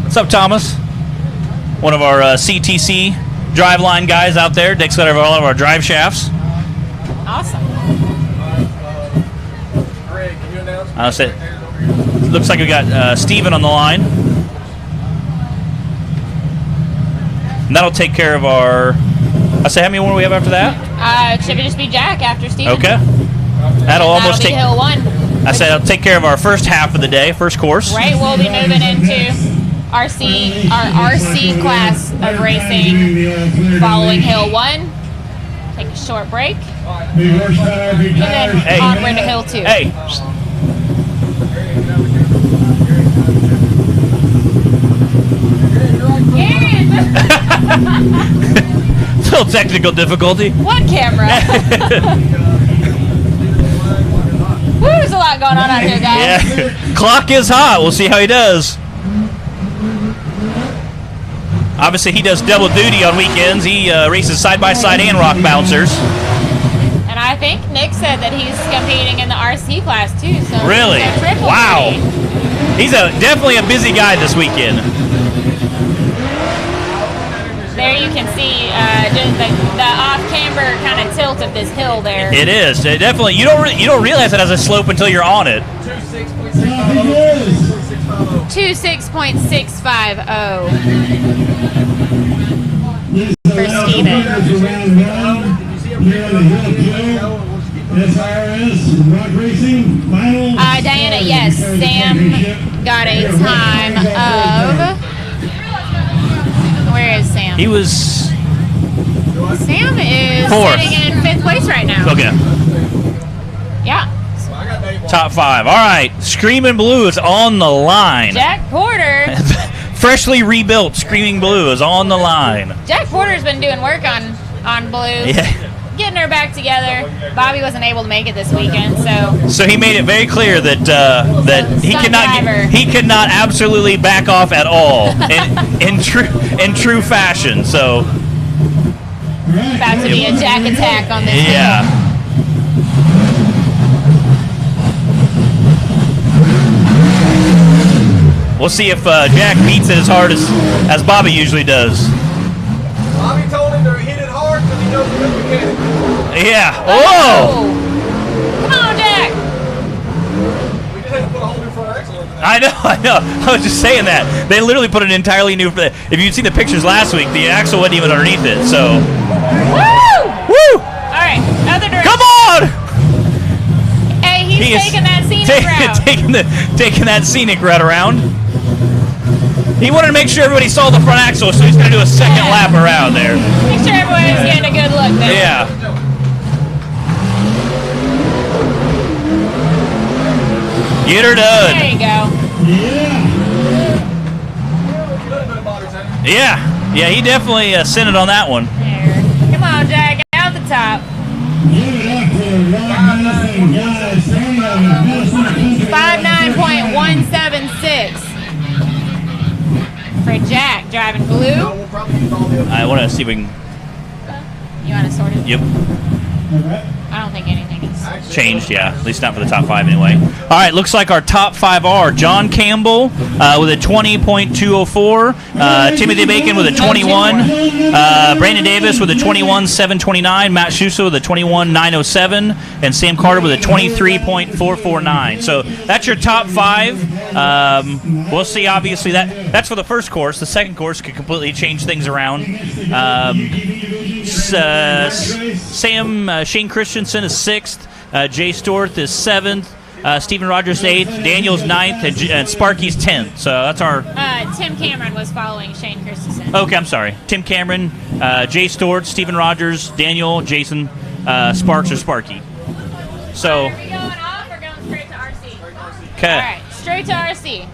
What's up, Thomas? One of our CTC driveline guys out there. Takes care of all of our drive shafts. Awesome. Looks like we got Steven on the line. And that'll take care of our... how many more do we have after that? Should just be Jack after Steven. Okay. That'll almost take... Hill 1. I said it'll take care of our first half of the day, first course. Right, we'll be moving into our RC class of racing following Hill 1. Take a short break. And then onward to Hill 2. Hey. Little technical difficulty. What camera? Woo, there's a lot going on out here, guys. Yeah. Clock is hot. We'll see how he does. Obviously, he does double duty on weekends. He races side-by-side and rock bouncers. And I think Nick said that he's competing in the RC class, too. So really? Wow. He's definitely a busy guy this weekend. There you can see just the off-camber kind of tilt of this hill there. It is. It definitely. You don't realize it has a slope until you're on it. 26.650 for Steven. CRRS rock racing final. Diana, yes, Sam got a time of. Where is Sam? He was. Sam is 4th. sitting in 5th place right now. Okay. Yeah. Top 5. All right. Screaming Blue is on the line. Jack Porter. Freshly rebuilt Screaming Blue is on the line. Jack Porter's been doing work on Blue. Yeah. Getting her back together. Bobby wasn't able to make it this weekend, so he made it very clear that he cannot absolutely back off at all in true fashion. So about to be a Jack attack on this. Yeah. We'll see if Jack beats it as hard as Bobby usually does. Bobby told him to hit it hard because he knows the good mechanic. Yeah. Whoa! Come on, Jack! We just had to put a whole new front axle in that. I know. I was just saying that. They literally put an entirely new... If you'd seen the pictures last week, the axle wasn't even underneath it, so... Woo! Woo! All right, other direction. Come on! Hey, he's taking that scenic route. Taking that scenic route around. He wanted to make sure everybody saw the front axle, so he's going to do a second lap around there. Make sure everyone's getting a good look there. Yeah. Get her done. There you go. Yeah, he definitely sent it on that one. There. Come on, Jack, out the top. 59.176 for Jack driving Blue. I want to see if we can... You want to sort it? Yep. I don't think anything is. changed, yeah. At least not for the top 5 anyway. All right, looks like our top 5 are John Campbell with a 20.204, Timothy Bacon with a 21, Brandon Davis with a 21.729, Matt Schuster with a 21.907, and Sam Carter with a 23.449. So that's your top 5. We'll see. Obviously, that's for the first course. The second course could completely change things around. Shane Christensen is 6th. Jay Storth is 7th. Stephen Rogers 8th. Daniel's 9th. And Sparky's 10th. So that's our... Tim Cameron was following Shane Christensen. Okay, I'm sorry. Tim Cameron, Jay Storth, Stephen Rogers, Daniel, Jason, Sparks, or Sparky. So... Are we going off or going straight to RC? Okay. All right, straight to RC.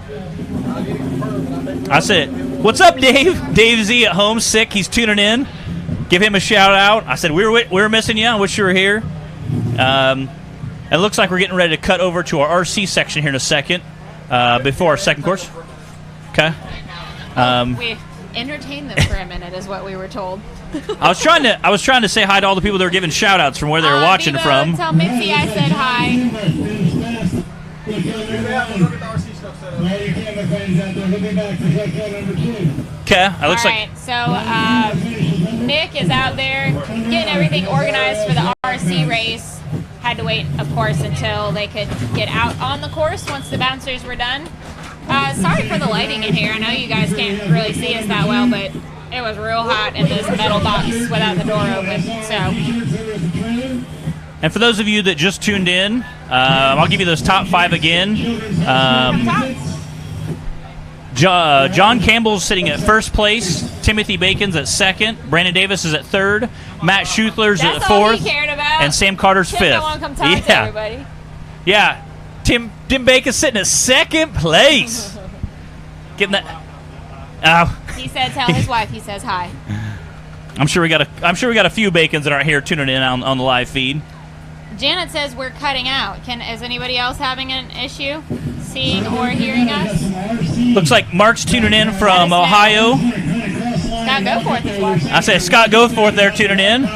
That's it. What's up, Dave? Dave Z at home, sick. He's tuning in. Give him a shout out. I said we were missing you. I wish you were here. It looks like we're getting ready to cut over to our RC section here in a second before our second course. Okay. We entertained them for a minute, is what we were told. I was trying to say hi to all the people that were giving shout outs from where they were watching Bebo, from. Tell Mitzi I said hi. Okay. It looks All right, so Nick is out there getting everything organized for the RC race. Had to wait, of course, until they could get out on the course once the bouncers were done. Sorry for the lighting in here. I know you guys can't really see us that well, but it was real hot in this metal box without the door open. So, and for those of you that just tuned in, I'll give you those top 5 again. John Campbell's sitting at first place. Timothy Bacon's at second. Brandon Davis is at third. Matt Schuthler's at that's all fourth. he cared about. And Sam Carter's Tim fifth. don't want to come talk to everybody. Yeah. Tim Bacon's sitting at second place. Getting that. He said, "Tell his wife." He says hi. I'm sure we got a few Bacons that aren't here tuning in on the live feed. Janet says we're cutting out. Is anybody else having an issue seeing or hearing us? Looks like Mark's tuning in from Ohio. Scott Goforth is watching. I say Scott Goforth there tuning in.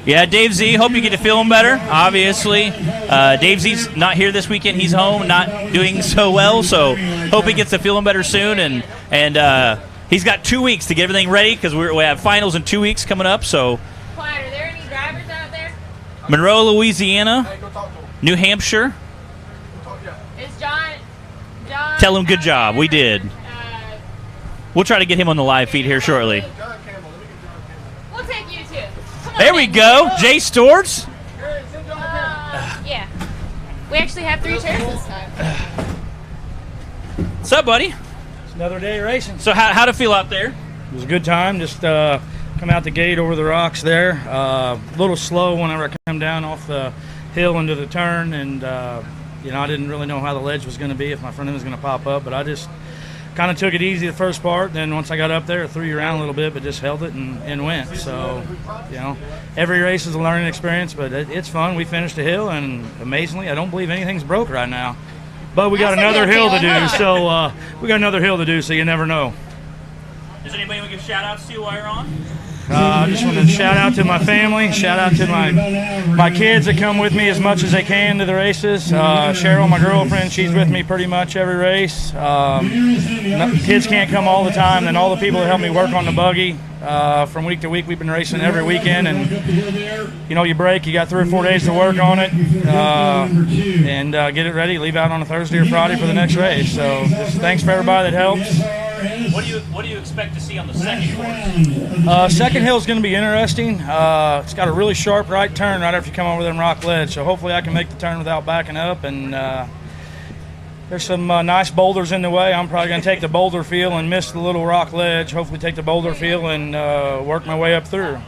Yeah, Dave Z, hope you get to feeling better, obviously. Dave Z's not here this weekend. He's home, not doing so well, so hope he gets to feeling better soon. And he's got 2 weeks to get everything ready because we have finals in 2 weeks coming up. So, Quiet, are there any drivers out there? Monroe, Louisiana, New Hampshire. Is John Tell him good job. We did. We'll try to get him on the live feed here shortly. We'll take you too. Come on There we in. go. Jay Storts. Yeah. We actually have 3 chairs this time. What's up, buddy? It's another day of racing. So how'd it feel out there? It was a good time. Just come out the gate over the rocks there. A little slow whenever I come down off the hill into the turn, and I didn't really know how the ledge was going to be, if my front end was going to pop up, but I just kind of took it easy the first part. Then once I got up there, I threw you around a little bit, but just held it and went. So, every race is a learning experience, but it's fun. We finished the hill, and amazingly, I don't believe anything's broke right now. But we got another hill to do, so you never know. Does anybody want to give shout-outs to while you're on? I just want to shout out to my family, shout out to my kids that come with me as much as they can to the races. Cheryl, my girlfriend, she's with me pretty much every race. Kids can't come all the time. Then all the people that help me work on the buggy. From week to week, we've been racing every weekend, and you break. You got 3 or 4 days to work on it, and get it ready. Leave out on a Thursday or Friday for the next race. So just thanks for everybody that helps. What do you expect to see on the second course? Second hill is going to be interesting. It's got a really sharp right turn right after you come over them rock ledge. So hopefully I can make the turn without backing up. And there's some nice boulders in the way. I'm probably going to take the boulder field and miss the little rock ledge. Hopefully take the boulder field and work my way up through.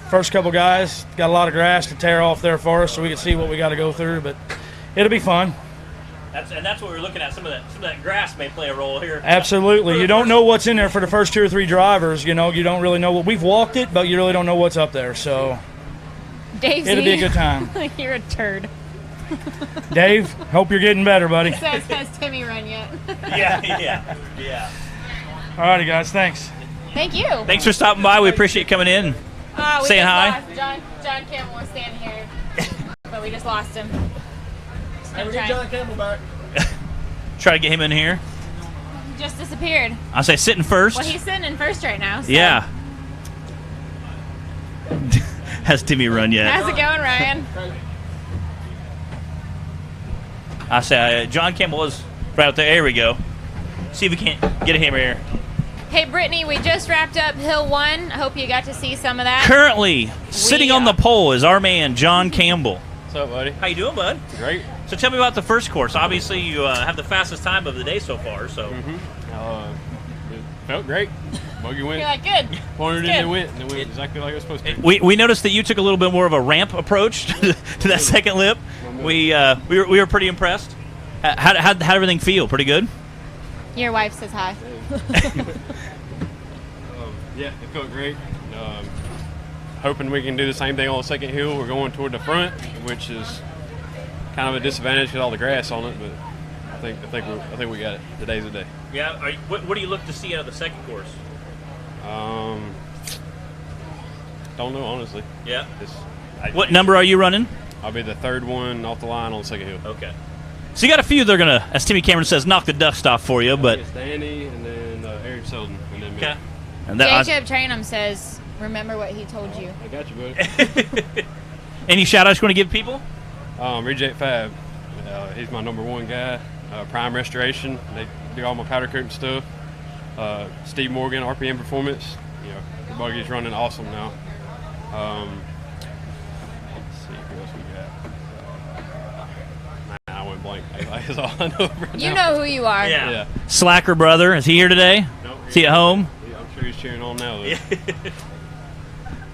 First couple guys got a lot of grass to tear off there for us, so we can see what we got to go through. But it'll be fun. That's what we're looking at. Some of that grass may play a role here. Absolutely. You don't know what's in there for the first 2 or 3 drivers. You don't really know what we've walked it, but you really don't know what's up there. So Dave, it'll be a good time. You're a turd. Dave, hope you're getting better, buddy. Says, has Timmy run yet? Yeah. All righty, guys. Thanks. Thank you. Thanks for stopping by. We appreciate you coming in. We Saying just hi? lost John Campbell was standing here, but we just lost him. Hey, we get John Campbell back. Try to get him in here. He just disappeared. I say sitting first. Well, he's sitting in first right now. So. Yeah. Has Timmy run yet? How's it going, Ryan? I say John Campbell was right out there. There we go. See if we can't get him here. Hey, Brittany, we just wrapped up Hill 1. I hope you got to see some of that. Currently sitting on the pole is our man John Campbell. What's up, buddy? How you doing, bud? Great. So tell me about the first course. Obviously, you have the fastest time of the day so far. So It felt great. Buggy went. You're like, good. Pointed It's and good. it went, and it went exactly like it was supposed to. we noticed that you took a little bit more of a ramp approach to that second lip. We were pretty impressed. How did everything feel? Pretty good. Your wife says hi. Yeah, it felt great. Hoping we can do the same thing on the second hill. We're going toward the front, which is kind of a disadvantage with all the grass on it, but I think we got it. Today's the day. Yeah. What do you look to see out of the second course? Don't know, honestly. Yeah. What number are you running? I'll be the third one off the line on the second hill. Okay. So you got a few that are gonna, as Timmy Cameron says, knock the dust off for you, but It's Danny and then Eric Selden and then me. okay. And that, Jacob Trainham says, remember what he told you. I got you, buddy. any shout outs you want to give people? Reject Fab. He's my #1 guy. Prime Restoration. They do all my powder coat and stuff. Steve Morgan, RPM Performance. The buggy's running awesome now. Let's see who else we got. I went blank. That's all I know right You now. know who you are. Yeah. Slacker brother, is he here today? Nope, Is he at home? Yeah, I'm sure he's cheering on now. Though.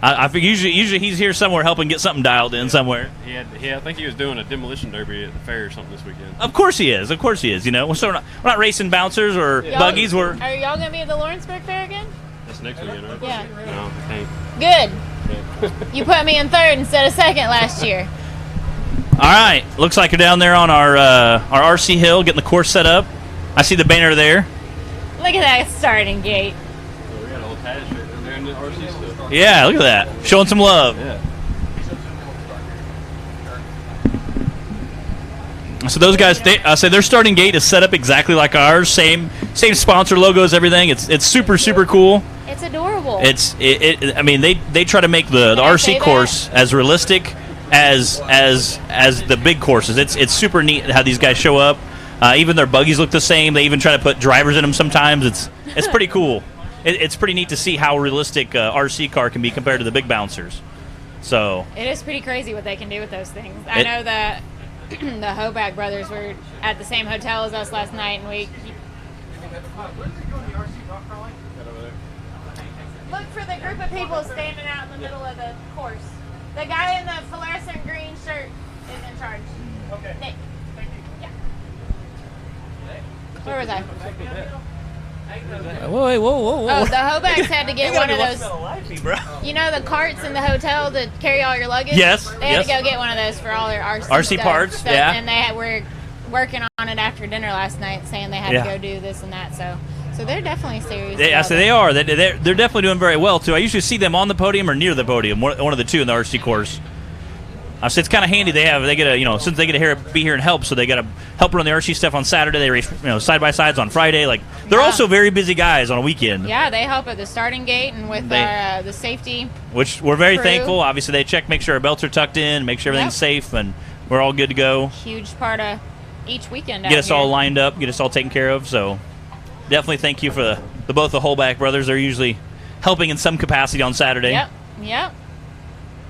I think usually he's here somewhere helping get something dialed in somewhere. I think he was doing a demolition derby at the fair or something this weekend. Of course he is. Of course he is. So we're not racing bouncers or buggies. Are y'all going to be at the Lawrenceburg Fair again? That's next weekend, right? Yeah. No, I can't. Good. You put me in third instead of second last year. All right. Looks like you're down there on our RC hill getting the course set up. I see the banner there. Look at that starting gate. So we got a little Taz shirt down there in the RC stuff. Yeah, look at that. Showing some love. Yeah. So those guys, their starting gate is set up exactly like ours. Same sponsor logos, everything. It's super cool. It's adorable. I mean, they try to make the RC course as realistic as the big courses. It's super neat how these guys show up. Even their buggies look the same. They even try to put drivers in them sometimes. It's pretty cool. It's pretty neat to see how realistic RC car can be compared to the big bouncers. So it is pretty crazy what they can do with those things. I know that the Hoback brothers were at the same hotel as us last night, and we look for the group of people standing out in the middle of the course. The guy in the fluorescent green shirt is in charge. Okay. Nick. Thank you. Yeah. Where was I? whoa. Oh, the Hobacks had to get one of those. You know the carts in the hotel to carry all your luggage? Yes, They had yes. to go get one of those for all their RC stuff. parts, So- yeah. And they were working on it after dinner last night, saying they had Yeah. to go do this and that. So they're definitely serious. I about say it. they are. They're definitely doing very well too. I usually see them on the podium or near the podium, one of the two in the RC course. So it's kind of handy. They get a since they get to be here and help, so they got to help run the RC stuff on Saturday. They race side by sides on Friday. Like they're also very busy guys on a weekend. Yeah, they help at the starting gate and with the safety. Which we're very crew. thankful. Obviously, they check, make sure our belts are tucked in, make sure everything's safe, and we're all good to go. Huge part of each weekend. Get out us here. all lined up, get us all taken care of. So definitely thank you for both the Holback brothers. They're usually helping in some capacity on Saturday. Yep.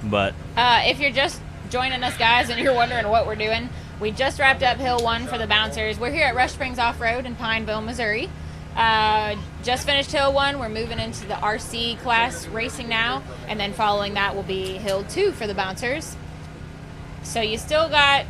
But If you're just joining us, guys, and you're wondering what we're doing, we just wrapped up Hill 1 for the bouncers. We're here at Rush Springs Off-Road in Pineville, Missouri. Just finished Hill 1. We're moving into the RC class racing now, and then following that will be Hill 2 for the bouncers. So you still got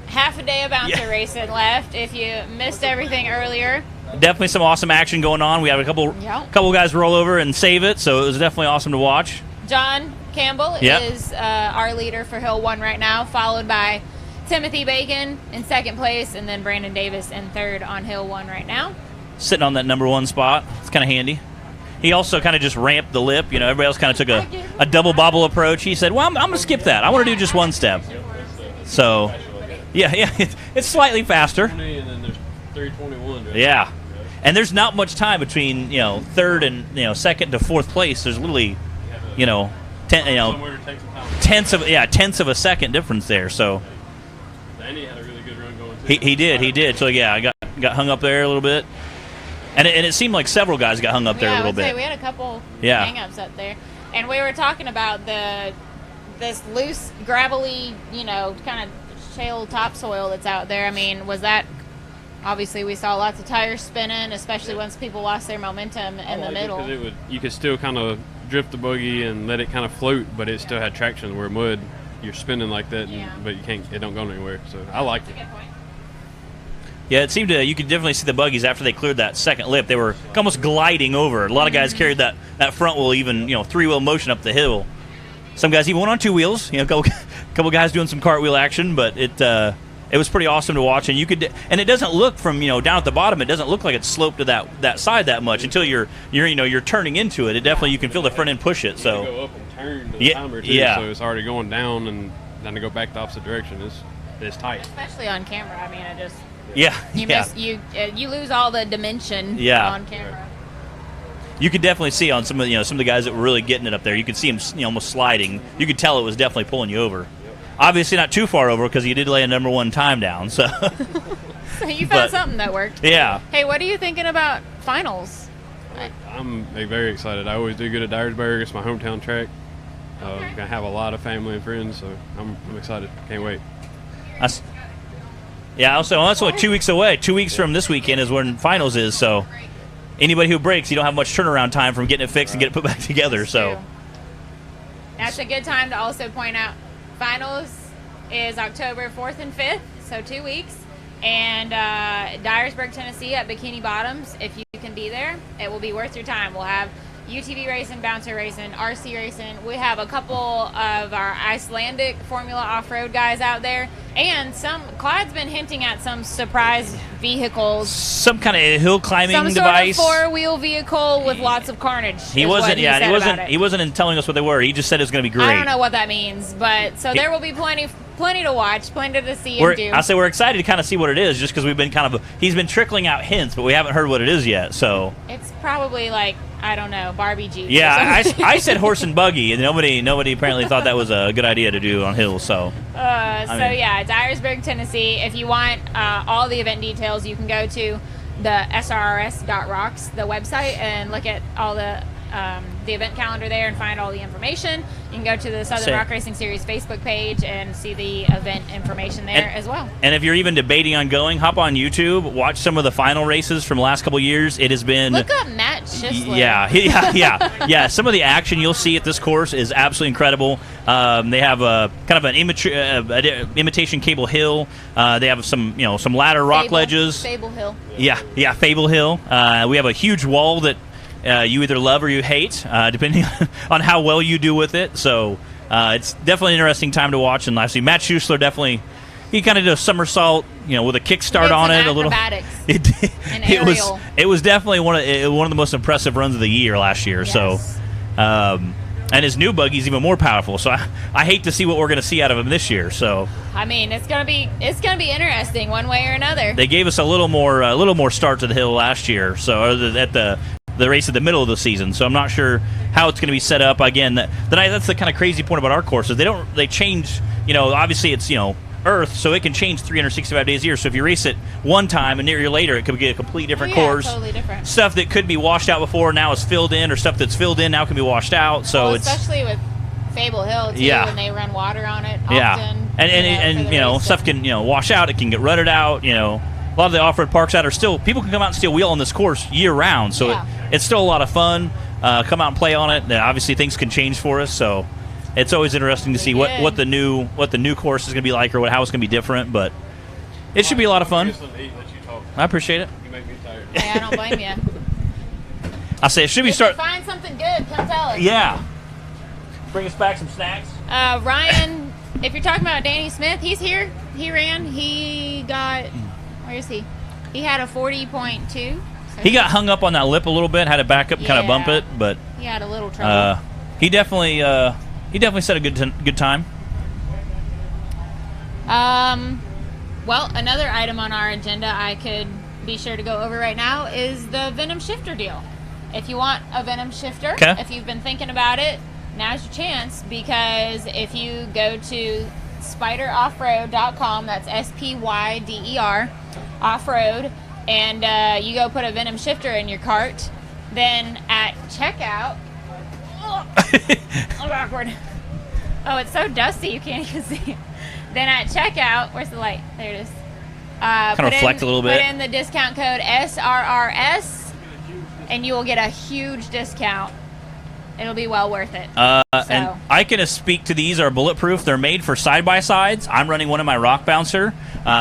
half a day of bouncer racing left if you missed everything earlier. definitely some awesome action going on. We have a couple guys roll over and save it, so it was definitely awesome to watch. John Campbell is our leader for Hill 1 right now, followed by Timothy Bacon in second place, and then Brandon Davis in third on Hill 1 right now. Sitting on that #1 spot. It's kind of handy. He also kind of just ramped the lip. Everybody else kind of took a double bobble approach. He said, well, I'm going to skip that. I want to do just one step. So, yeah, it's slightly faster. And then there's 321. Right? Yeah. And there's not much time between, third and, second to fourth place. There's literally, tenths of a second difference there. So Danny had a really good run going too. he did. So yeah, I got hung up there a little bit. And it seemed like several guys got hung up there a little bit. We had a couple Yeah. hang-ups up there. And we were talking about this loose, gravelly, kind of shale topsoil that's out there. I mean, was that... Obviously, we saw lots of tires spinning, especially once people lost their momentum in the middle. You could still kind of drift the buggy and let it kind of float, but it still had traction. Where mud, you're spinning like that, but you can't. It don't go anywhere. So I liked it. Yeah, it seemed to. You could definitely see the buggies after they cleared that second lip. They were almost gliding over. A lot of guys carried that front wheel, even three-wheel motion up the hill. Some guys even went on two wheels. A couple guys doing some cartwheel action, but it was pretty awesome to watch, and and it doesn't look from down at the bottom. It doesn't look like it's sloped to that side that much until you're turning into it. It definitely you can feel the front end push it. So you go up and turn the timer too, so it's already going down, and then to go back the opposite direction is tight. Especially on camera. I mean, it just you lose all the dimension on camera. You could definitely see on some of the guys that were really getting it up there. You could see them almost sliding. You could tell it was definitely pulling you over. Obviously not too far over because you did lay a number one time down. So, so you found something that worked. Yeah. Hey, what are you thinking about finals? I'm very excited. I always do good at Dyersburg. It's my hometown track. I'm gonna have a lot of family and friends, so I'm excited. Can't wait. Also, that's only 2 weeks away. 2 weeks from this weekend is when finals is. So, anybody who breaks, you don't have much turnaround time from getting it fixed and getting it put back together. So, that's a good time to also point out. Finals is October 4th and 5th, so 2 weeks. And Dyersburg, Tennessee at Bikini Bottoms. If you can be there, it will be worth your time. We'll have UTV racing, bouncer racing, RC racing. We have a couple of our Icelandic Formula off-road guys out there. And Clyde's been hinting at some surprise vehicles. Some kind of hill climbing device. Some sort of four-wheel vehicle with lots of carnage. He wasn't telling us what they were. He just said it was going to be great. I don't know what that means, but there will be plenty to watch, plenty to see and do. I say we're excited to kind of see what it is, just because we've been he's been trickling out hints, but we haven't heard what it is yet. So it's probably like, I don't know, Barbie Jeep. Yeah, I said horse and buggy, and nobody apparently thought that was a good idea to do on hills. So Dyersburg, Tennessee. If you want all the event details, you can go to the CRRS.rocks, the website, and look at all the event calendar there and find all the information. You can go to the Southern Rock Racing Series Facebook page and see the event information there as well. And if you're even debating on going, hop on YouTube, watch some of the final races from the last couple of years. It has been... Look up Matt Schisler. Yeah. Some of the action you'll see at this course is absolutely incredible. They have a kind of an imitation cable hill. They have some ladder rock ledges. Fable Hill. Yeah, Fable Hill. We have a huge wall that you either love or you hate, depending on how well you do with it. So it's definitely an interesting time to watch. And lastly, Matt Schisler he kind of did a somersault, with a kickstart on it. A little. It was definitely one of the most impressive runs of the year last year. Yes. So, and his new buggy's even more powerful. So I hate to see what we're going to see out of him this year. So I mean, it's gonna be interesting one way or another. They gave us a little more start to the hill last year. So at the race at the middle of the season, so I'm not sure how it's going to be set up. Again, that's the kind of crazy point about our courses. They change. Obviously it's Earth, so it can change 365 days a year. So if you race it one time and a year later, it could be a completely different course. Totally different. Stuff that could be washed out before now is filled in, or stuff that's filled in now can be washed out. So especially with Fable Hill too, when they run water on it. Often, and stuff can wash out. It can get rutted out. A lot of the off-road parks out are still, people can come out and still wheel on this course year-round, so it's still a lot of fun. Come out and play on it. Obviously, things can change for us, so it's always interesting to see what the new course is going to be like, or how it's going to be different. But it should be a lot of fun. I appreciate it. You make me tired. Hey, I don't blame you. I say it should be If you find something good, come tell us. Yeah. Bring us back some snacks. Ryan, if you're talking about Danny Smith, he's here. He ran. He got. Where is he? He had a 40.2. So he got hung up on that lip a little bit, had to back up, kind of bump it, but he had a little trouble. he definitely set a good time. Well, another item on our agenda I could be sure to go over right now is the Venom shifter deal. If you want a Venom shifter, if you've been thinking about it, now's your chance, because if you go to spyderoffroad.com, that's SPYDER, off-road, and you go put a Venom shifter in your cart, then at checkout, oh, awkward. Oh, it's so dusty you can't even see it. Then at checkout, where's the light? There it is. Kind of reflect a little bit. Put in the discount code SRRS, and you will get a huge discount. It'll be well worth it. And I can speak to these are bulletproof. They're made for side-by-sides. I'm running one in my rock bouncer.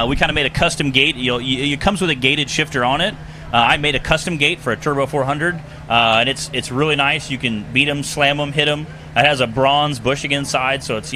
We kind of made a custom gate. It comes with a gated shifter on it. I made a custom gate for a Turbo 400, and it's really nice. You can beat them, slam them, hit them. It has a bronze bushing inside, so it's,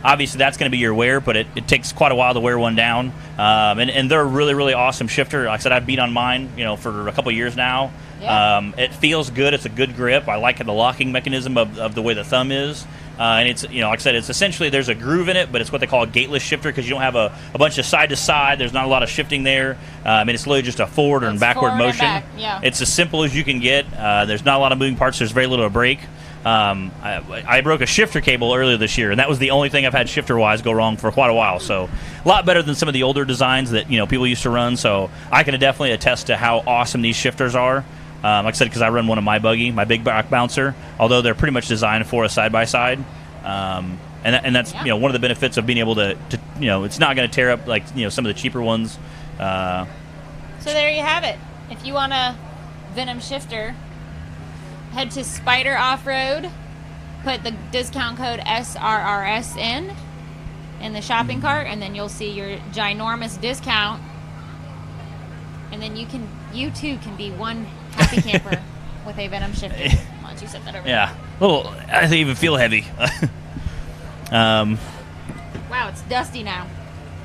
obviously that's going to be your wear, but it takes quite a while to wear one down. And they're a really, really awesome shifter. Like I said, I've beat on mine, for a couple years now. Yeah. It feels good. It's a good grip. I like the locking mechanism of the way the thumb is. And it's, like I said, it's essentially, there's a groove in it, but it's what they call a gateless shifter, because you don't have a bunch of side-to-side. There's not a lot of shifting there. It's literally just a forward and backward motion. Yeah. It's as simple as you can get. There's not a lot of moving parts. There's very little to break. I broke a shifter cable earlier this year, and that was the only thing I've had shifter-wise go wrong for quite a while. So a lot better than some of the older designs that people used to run. So I can definitely attest to how awesome these shifters are. Like I said, because I run one of my buggy, my big back bouncer, although they're pretty much designed for a side-by-side. And that's one of the benefits of being able to it's not going to tear up like some of the cheaper ones. So there you have it. If you want a Venom shifter, head to Spyder Off-Road, put the discount code SRRS in the shopping cart, and then you'll see your ginormous discount. And then you too can be one happy camper with a Venom shifter. Why don't you set that over there? I even feel heavy. Wow, it's dusty now.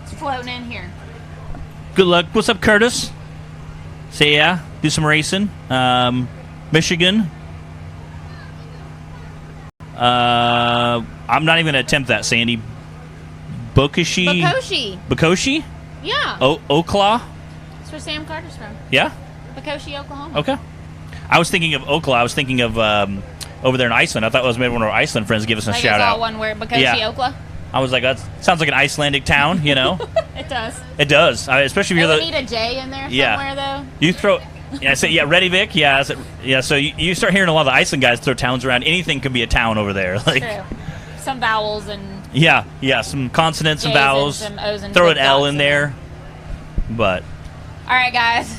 It's floating in here. Good luck. What's up, Curtis? Say do some racing. Michigan. I'm not even going to attempt that, Sandy. Bokoshi? Yeah. Ocala? That's where Sam Carter's from. Yeah? Bokoshi, Oklahoma. Okay. I was thinking of Ocala. I was thinking of over there in Iceland. I thought it was maybe one of our Iceland friends give us a shout out. All one word, Bokoshi, Okla. I was like, that sounds like an Icelandic town, It does. It does. Especially if you're need a J in there somewhere, though. You throw... Reykjavik, so you start hearing a lot of the Iceland guys throw towns around. Anything can be a town over there. True. Some vowels and... some consonants J's and vowels. And some O's and throw an L in there. But... All right, guys.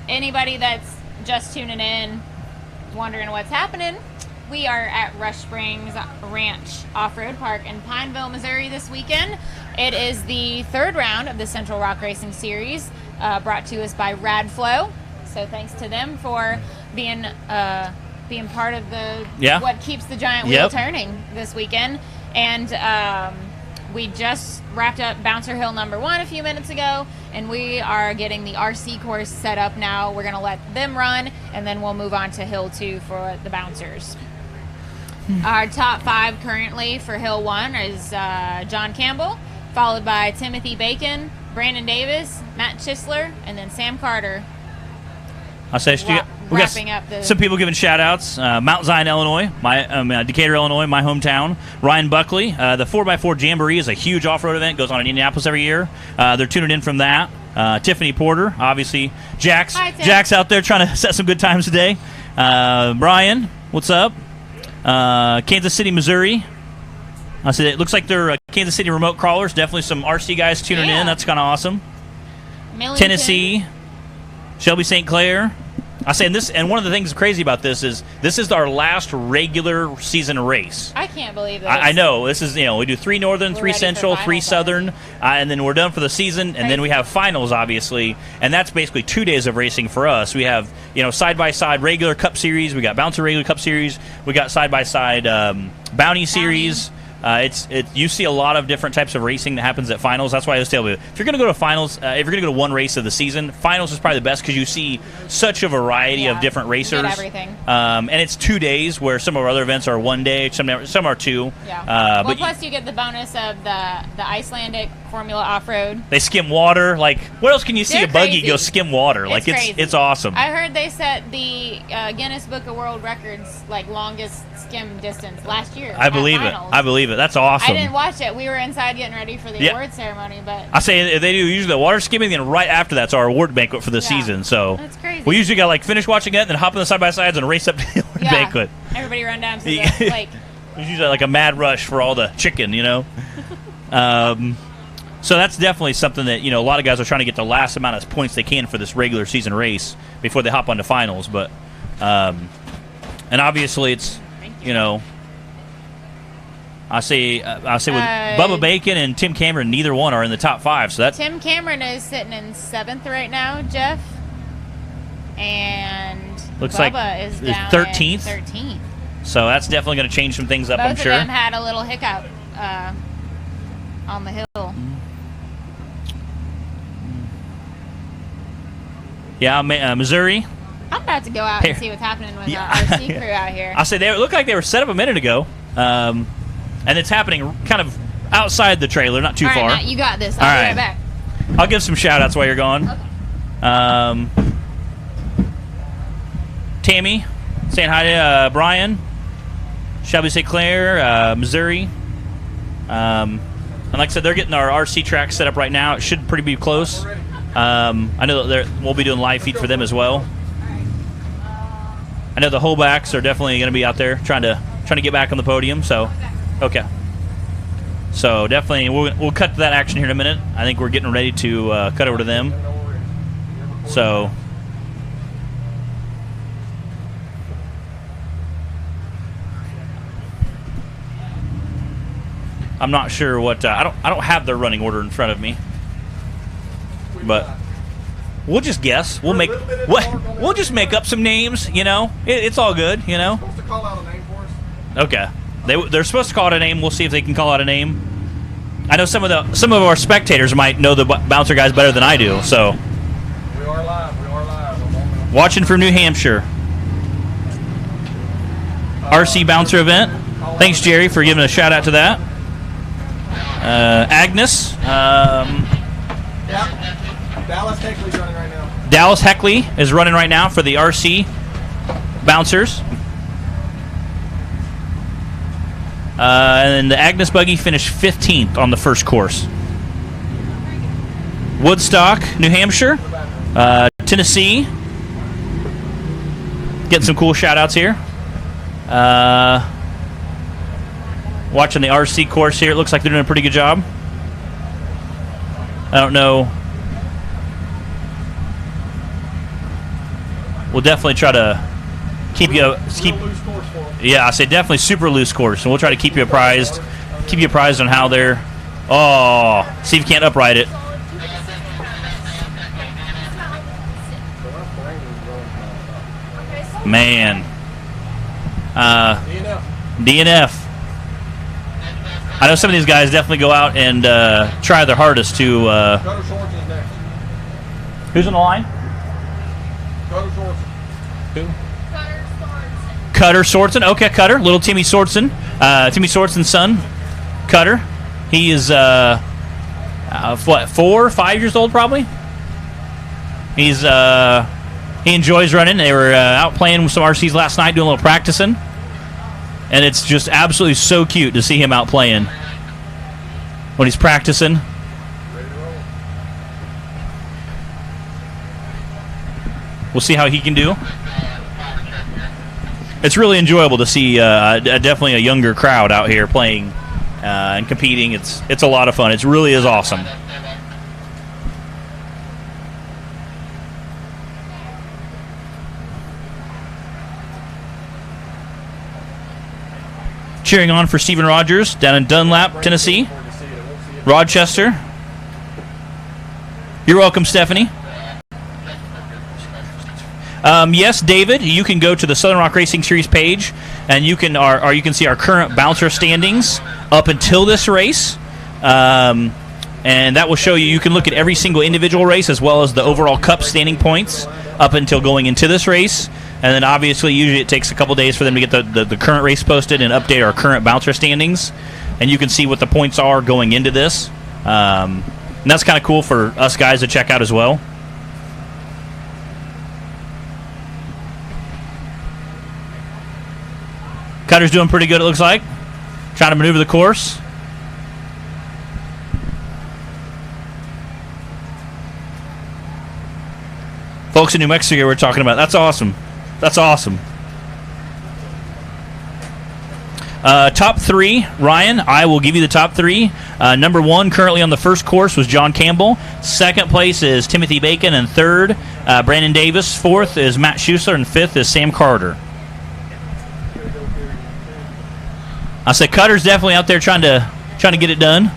Anybody that's just tuning in, wondering what's happening, we are at Rush Springs Ranch Off-Road Park in Pineville, Missouri this weekend. It is the third round of the Central Rock Racing Series, brought to us by Radflo. So thanks to them for being part of what keeps the giant wheel turning this weekend. And we just wrapped up Bouncer Hill number 1 a few minutes ago, and we are getting the RC course set up now. We're going to let them run, and then we'll move on to Hill 2 for the bouncers. Our top 5 currently for Hill 1 is John Campbell, followed by Timothy Bacon, Brandon Davis, Matt Chisler, and then Sam Carter. We got some people giving shout-outs. Mount Zion, Illinois, Decatur, Illinois, my hometown. Ryan Buckley. The 4x4 Jamboree is a huge off-road event. Goes on in Indianapolis every year. They're tuning in from that. Tiffany Porter, obviously. Jack's out there trying to set some good times today. Brian, what's up? Kansas City, Missouri. I said it looks like they're Kansas City remote crawlers. Definitely some RC guys tuning in. That's kind of awesome. Millington. Tennessee, Shelby St. Clair. I say this, and one of the things crazy about this is our last regular season race. I can't believe it. I know this is we do 3 northern, 3 central, 3 southern, and then we're done for the season, and then we have finals obviously, and that's basically 2 days of racing for us. We have side by side regular Cup Series, we got Bouncer regular Cup Series, we got side by side Bounty Series. You see a lot of different types of racing that happens at finals. That's why I always tell you, if you're going to go to finals, if you're going to go to one race of the season, finals is probably the best because you see such a variety of different racers. Get everything. And it's 2 days, where some of our other events are 1 day, some are 2. Yeah. Well, plus you get the bonus of the Icelandic Formula Off-Road. They skim water. Like, what else can you see They're a buggy crazy. go skim water? It's Like, crazy. it's awesome. I heard they set the Guinness Book of World Records longest skim distance last year. I believe it. I believe it. That's awesome. I didn't watch it. We were inside getting ready for the award ceremony, but I say they do usually the water skimming, then right after that's our award banquet for the season. So that's crazy. We usually got finish watching it, and then hop on the side by sides and race up to the award banquet. Everybody run down to the lake. There's usually a mad rush for all the chicken, So that's definitely something that a lot of guys are trying to get the last amount of points they can for this regular season race before they hop onto finals. But and obviously it's I say with Bubba Bacon and Tim Cameron, neither one are in the top 5. So Tim Cameron is sitting in 7th right now, Jeff, and looks Bubba like is down 13th. in 13th. So that's definitely going to change some things up. Both I'm sure. of them had a little hiccup on the hill. Yeah, Missouri. I'm about to go out and see what's happening with our RC crew out here. I say they look like they were set up a minute ago, and it's happening kind of outside the trailer, not too All right, far. Matt, you got this. I'll be right back. I'll give some shout-outs while you're gone. Okay. Tammy, saying hi to Brian, Shelby St. Clair, Missouri. And like I said, they're getting our RC track set up right now. It should pretty be close. I know that we'll be doing live feed for them as well. I know the Holbacks are definitely going to be out there trying to get back on the podium. So, okay. So definitely we'll cut to that action here in a minute. I think we're getting ready to cut over to them. So. I'm not sure what I don't have their running order in front of me, but we'll just guess. We'll just make up some names. It's all good. Supposed to call out a name for us? Okay, they're supposed to call out a name. We'll see if they can call out a name. I know some of our spectators might know the bouncer guys better than I do. So We are live. Watching from New Hampshire, RC bouncer event. Thanks, Jerry, for giving a shout out to that. Agnes. Dallas Heckley's running right now. Dallas Heckley is running right now for the RC bouncers. And the Agnes buggy finished 15th on the first course. Woodstock, New Hampshire. Tennessee. Getting some cool shout outs here. Watching the RC course here, it looks like they're doing a pretty good job. I don't know. We'll definitely try to keep you Yeah, I say definitely super loose course, and we'll try to keep you apprised on how they're. Oh, see if you can't upright it. Man. DNF. I know some of these guys definitely go out and try their hardest to. Who's on the line? Who? Cutter Sorensen. Okay, Cutter. Little Timmy Sorensen. Timmy Sorensen's son, Cutter. He is 4 or 5 years old probably. He enjoys running. They were out playing with some RCs last night, doing a little practicing. And it's just absolutely so cute to see him out playing when he's practicing. We'll see how he can do. It's really enjoyable to see definitely a younger crowd out here playing and competing. It's a lot of fun. It really is awesome. Cheering on for Stephen Rogers down in Dunlap, Tennessee. Rochester. You're welcome, Stephanie. Yes, David, you can go to the Southern Rock Racing Series page, and you can see our current bouncer standings up until this race. And that will show you. You can look at every single individual race as well as the overall cup standing points up until going into this race. And then obviously, usually it takes a couple days for them to get the current race posted and update our current bouncer standings. And you can see what the points are going into this. And that's kind of cool for us guys to check out as well. Cutter's doing pretty good, it looks like. Trying to maneuver the course. Folks in New Mexico we're talking about. That's awesome. That's awesome. Top 3, Ryan, I will give you the top 3. Number 1 currently on the first course was John Campbell. Second place is Timothy Bacon. And third, Brandon Davis. Fourth is Matt Schuessler. And fifth is Sam Carter. I said Cutter's definitely out there trying to get it done.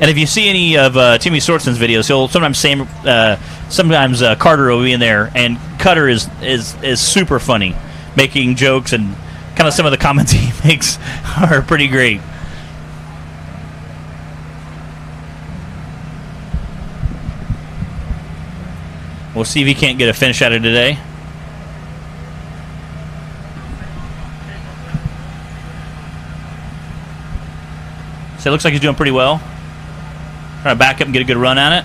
And if you see any of Timmy Sortson's videos, he'll sometimes Carter will be in there, and Cutter is super funny, making jokes, and kind of some of the comments he makes are pretty great. We'll see if he can't get a finish out of today. So it looks like he's doing pretty well. Trying to back up and get a good run at it.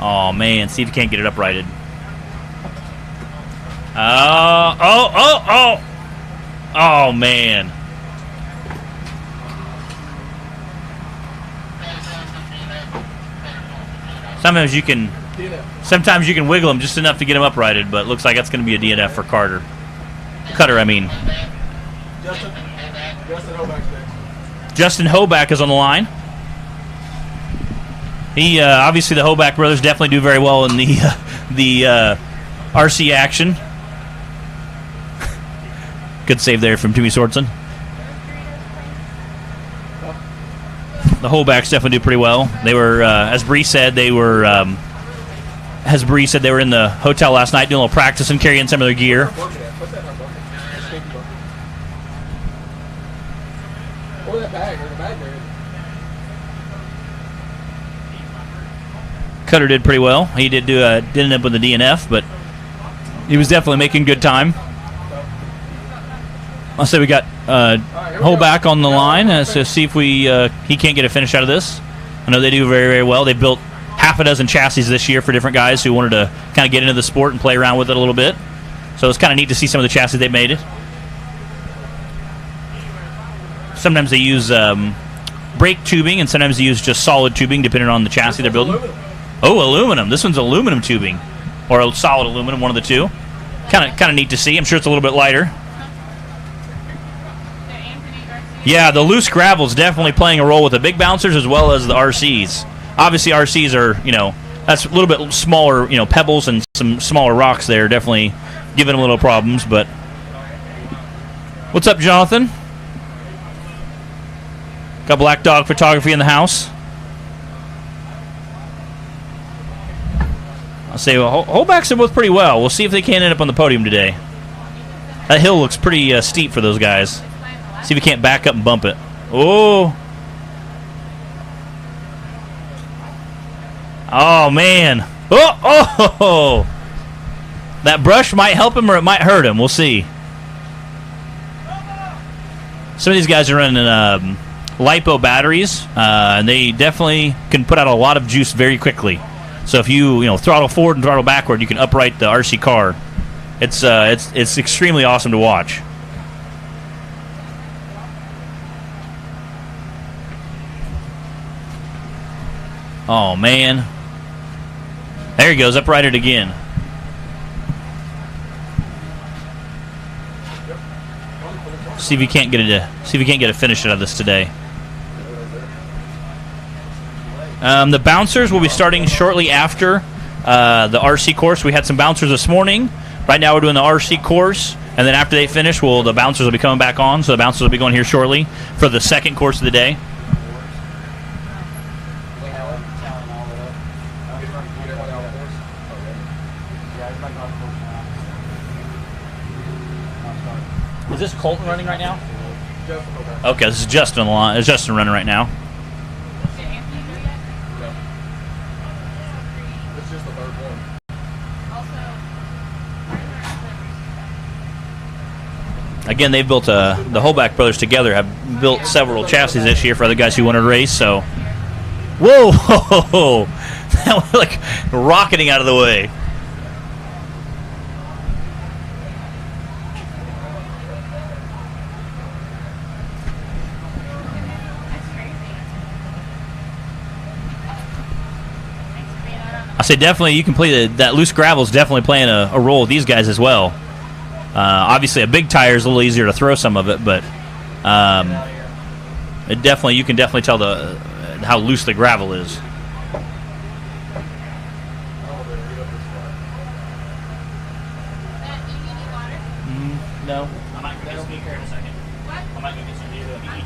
Oh, man. See if he can't get it uprighted. Oh, man. Sometimes you can wiggle him just enough to get him uprighted, but it looks like that's going to be a DNF for Cutter, I mean. Justin Hoback is on the line. He obviously the Hoback brothers definitely do very well in the RC action. Good save there from Timmy Sortson. The Hobacks definitely do pretty well. They were, as Bree said, they were in the hotel last night doing a little practice and carrying some of their gear. Cutter did pretty well. He did end up with a DNF, but he was definitely making good time. I'll say we got Hoback on the line, so see if he can't get a finish out of this. I know they do very, very well. They built half a dozen chassis this year for different guys who wanted to kind of get into the sport and play around with it a little bit. So it's kind of neat to see some of the chassis they made. Sometimes they use brake tubing, and sometimes they use just solid tubing, depending on the chassis they're building. Oh, aluminum. This one's aluminum tubing, or a solid aluminum, one of the two. Kind of neat to see. I'm sure it's a little bit lighter. Yeah, the loose gravel's definitely playing a role with the big bouncers as well as the RCs. Obviously, RCs are, that's a little bit smaller, pebbles and some smaller rocks there, definitely giving them little problems. But what's up, Jonathan? Got Black Dog Photography in the house. I'll say, well, Holbacks are both pretty well. We'll see if they can end up on the podium today. That hill looks pretty steep for those guys. See if we can't back up and bump it. Oh. Oh, man. Oh. That brush might help him or it might hurt him. We'll see. Some of these guys are running LiPo batteries, and they definitely can put out a lot of juice very quickly. So if you throttle forward and throttle backward, you can upright the RC car. It's extremely awesome to watch. Oh man, there he goes, uprighted again. See if he can't get a finish out of this today. The bouncers will be starting shortly after the RC course. We had some bouncers this morning. Right now we're doing the RC course, and then after they finish, the bouncers will be coming back on. So the bouncers will be going here shortly for the second course of the day. Is this Colton running right now? Okay, this is Justin on the line. Is Justin running right now? It's just the third one. Again, they've built the Holback brothers together have built several chassis this year for other guys who want to race. So, whoa, that was like rocketing out of the way. I say definitely you can play that loose gravel is definitely playing a role with these guys as well. Obviously, a big tire is a little easier to throw some of it, but you can definitely tell how loose the gravel is. No, I might go get some here in a second. What? I might go get some beer to eat.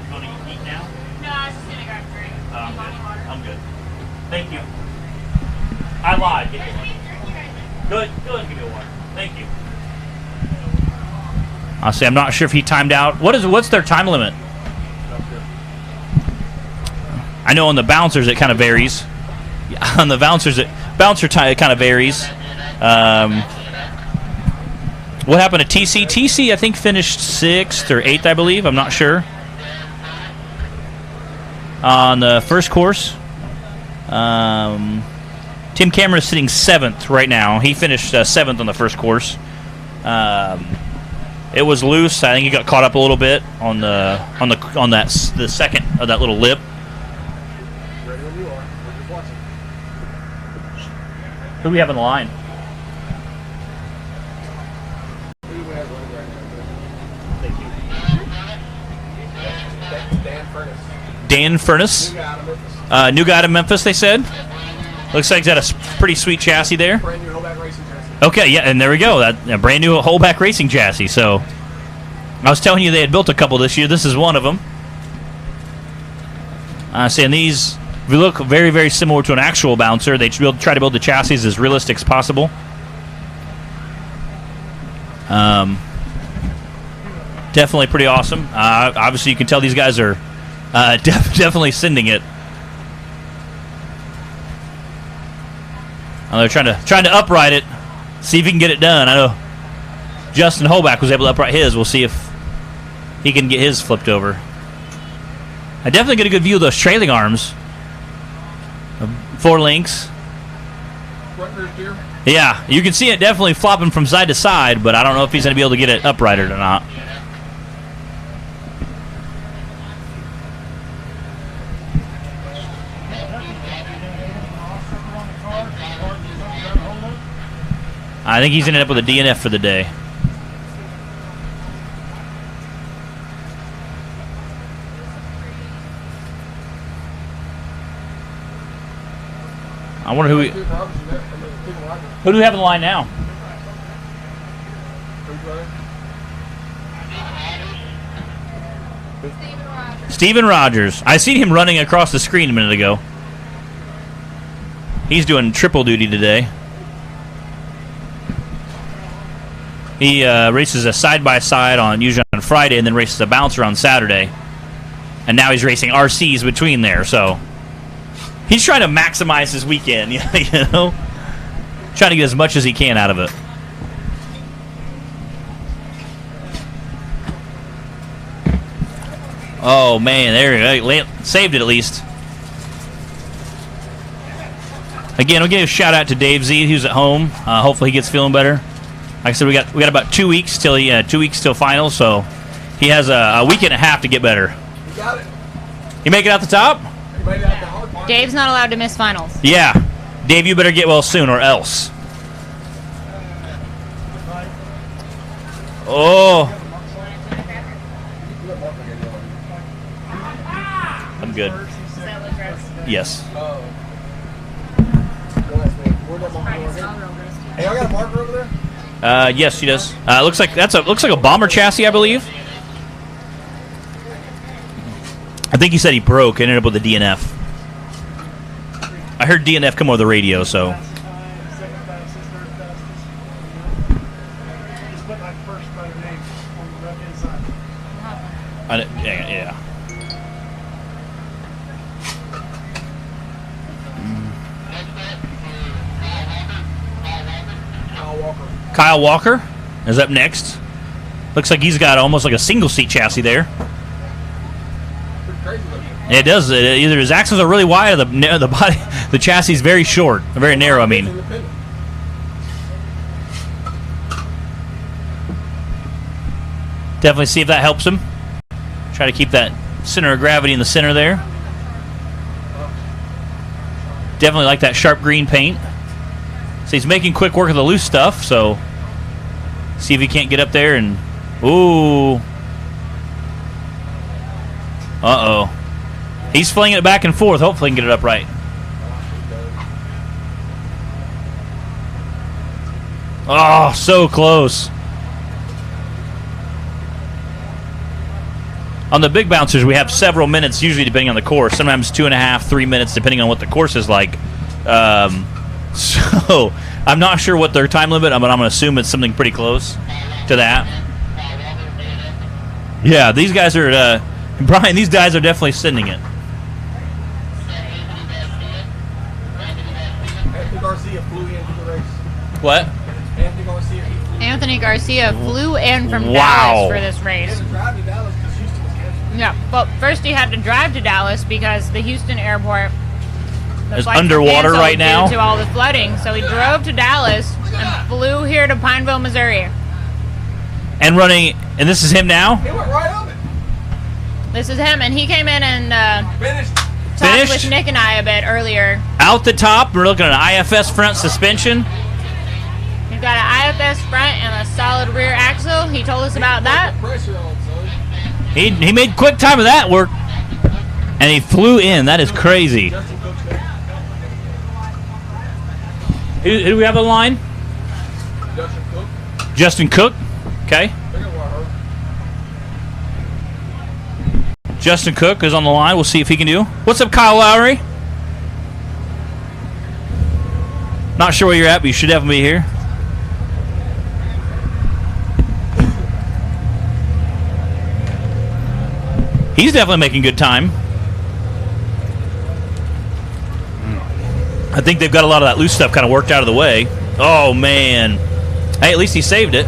You want to eat now? No, I was just gonna grab a drink. I'm good. Thank you. I lied. Get me one. Good. Go ahead and give me water. Thank you. I'll say I'm not sure if he timed out. What's their time limit? I know on the bouncers it kind of varies. On the bouncer time it kind of varies. What happened to TC? TC I think finished 6th or 8th, I believe. I'm not sure. On the first course, Tim Cameron is sitting 7th right now. He finished 7th on the first course. It was loose. I think he got caught up a little bit on the second of that little lip. Ready when you are. We're just watching. Who do we have on the line? Who do we have running right now? Thank you. Dan Furness. Dan Furness. New guy out of Memphis. New guy out of Memphis, they said. Looks like he's got a pretty sweet chassis there. Brand new Holback racing chassis. Okay, yeah, and there we go. That a brand new Holback racing chassis. So I was telling you they had built a couple this year. This is one of them. Saying these, if you look very, very similar to an actual bouncer, they try to build the chassis as realistic as possible. Definitely pretty awesome. Obviously, you can tell these guys are definitely sending it. They're trying to upright it, see if he can get it done. I know Justin Holback was able to upright his. We'll see if he can get his flipped over. I definitely get a good view of those trailing arms. 4 links. Front rear steer. Yeah, you can see it definitely flopping from side to side, but I don't know if he's going to be able to get it uprighted or not. I think he's ended up with a DNF for the day. I wonder who do we have in the line now? Steven Rogers. I seen him running across the screen a minute ago. He's doing triple duty today. He races a side-by-side usually on Friday and then races a bouncer on Saturday. And now he's racing RCs between there, so he's trying to maximize his weekend, you know? Trying to get as much as he can out of it. Oh, man, there you go. Saved it at least. Again, we'll give a shout-out to Dave Z, who's at home. Hopefully he gets feeling better. Like I said, we got about 2 weeks till finals, so he has a week and a half to get better. You got it. You make it out the top? You made it out the hard part. Dave's not allowed to miss finals. Yeah. Dave, you better get well soon or else. Oh. I'm good. Yes. Hey, I got a marker over there? Yes, she does. Looks like a bomber chassis, I believe. I think he said he broke and ended up with a DNF. I heard DNF come over the radio, so. Second fastest, third fastest. Just put like first by your name on the left hand side. Yeah. Kyle Walker is up next. Looks like he's got almost like a single seat chassis there. It does. Either his axles are really wide or the body, the chassis is very short, very narrow. I mean. Definitely see if that helps him. Try to keep that center of gravity in the center there. Definitely like that sharp green paint. So he's making quick work of the loose stuff, so see if he can't get up there and... Ooh. Uh-oh. He's flinging it back and forth. Hopefully he can get it up right. Oh, so close. On the big bouncers, we have several minutes, usually depending on the course. Sometimes 2.5, 3 minutes, depending on what the course is like. So I'm not sure what their time limit, but I'm going to assume it's something pretty close to that. Yeah, these guys are, Brian, these guys are definitely sending it. Anthony Garcia flew into the race. What? Anthony Garcia flew in from Wow. Dallas for this race. Yeah, well, first he had to drive to Dallas because the Houston airport is flights were underwater canceled right now. due to all the flooding. So he drove to Dallas and flew here to Pineville, Missouri. And running, and this is him now? He went right on it. This is him, and he came in and Finished. talked with Nick and I a bit earlier. Out the top, we're looking at an IFS front suspension. He's got an IFS front and a solid rear axle. He told us about that. Pressure on, son. He made quick time of that work. And he flew in. That is crazy. Who do we have on the line? Justin Cook. Justin Cook. Okay. Justin Cook is on the line. We'll see if he can do. What's up, Kyle Lowry? Not sure where you're at, but you should definitely be here. He's definitely making good time. I think they've got a lot of that loose stuff kind of worked out of the way. Oh, man. Hey, at least he saved it.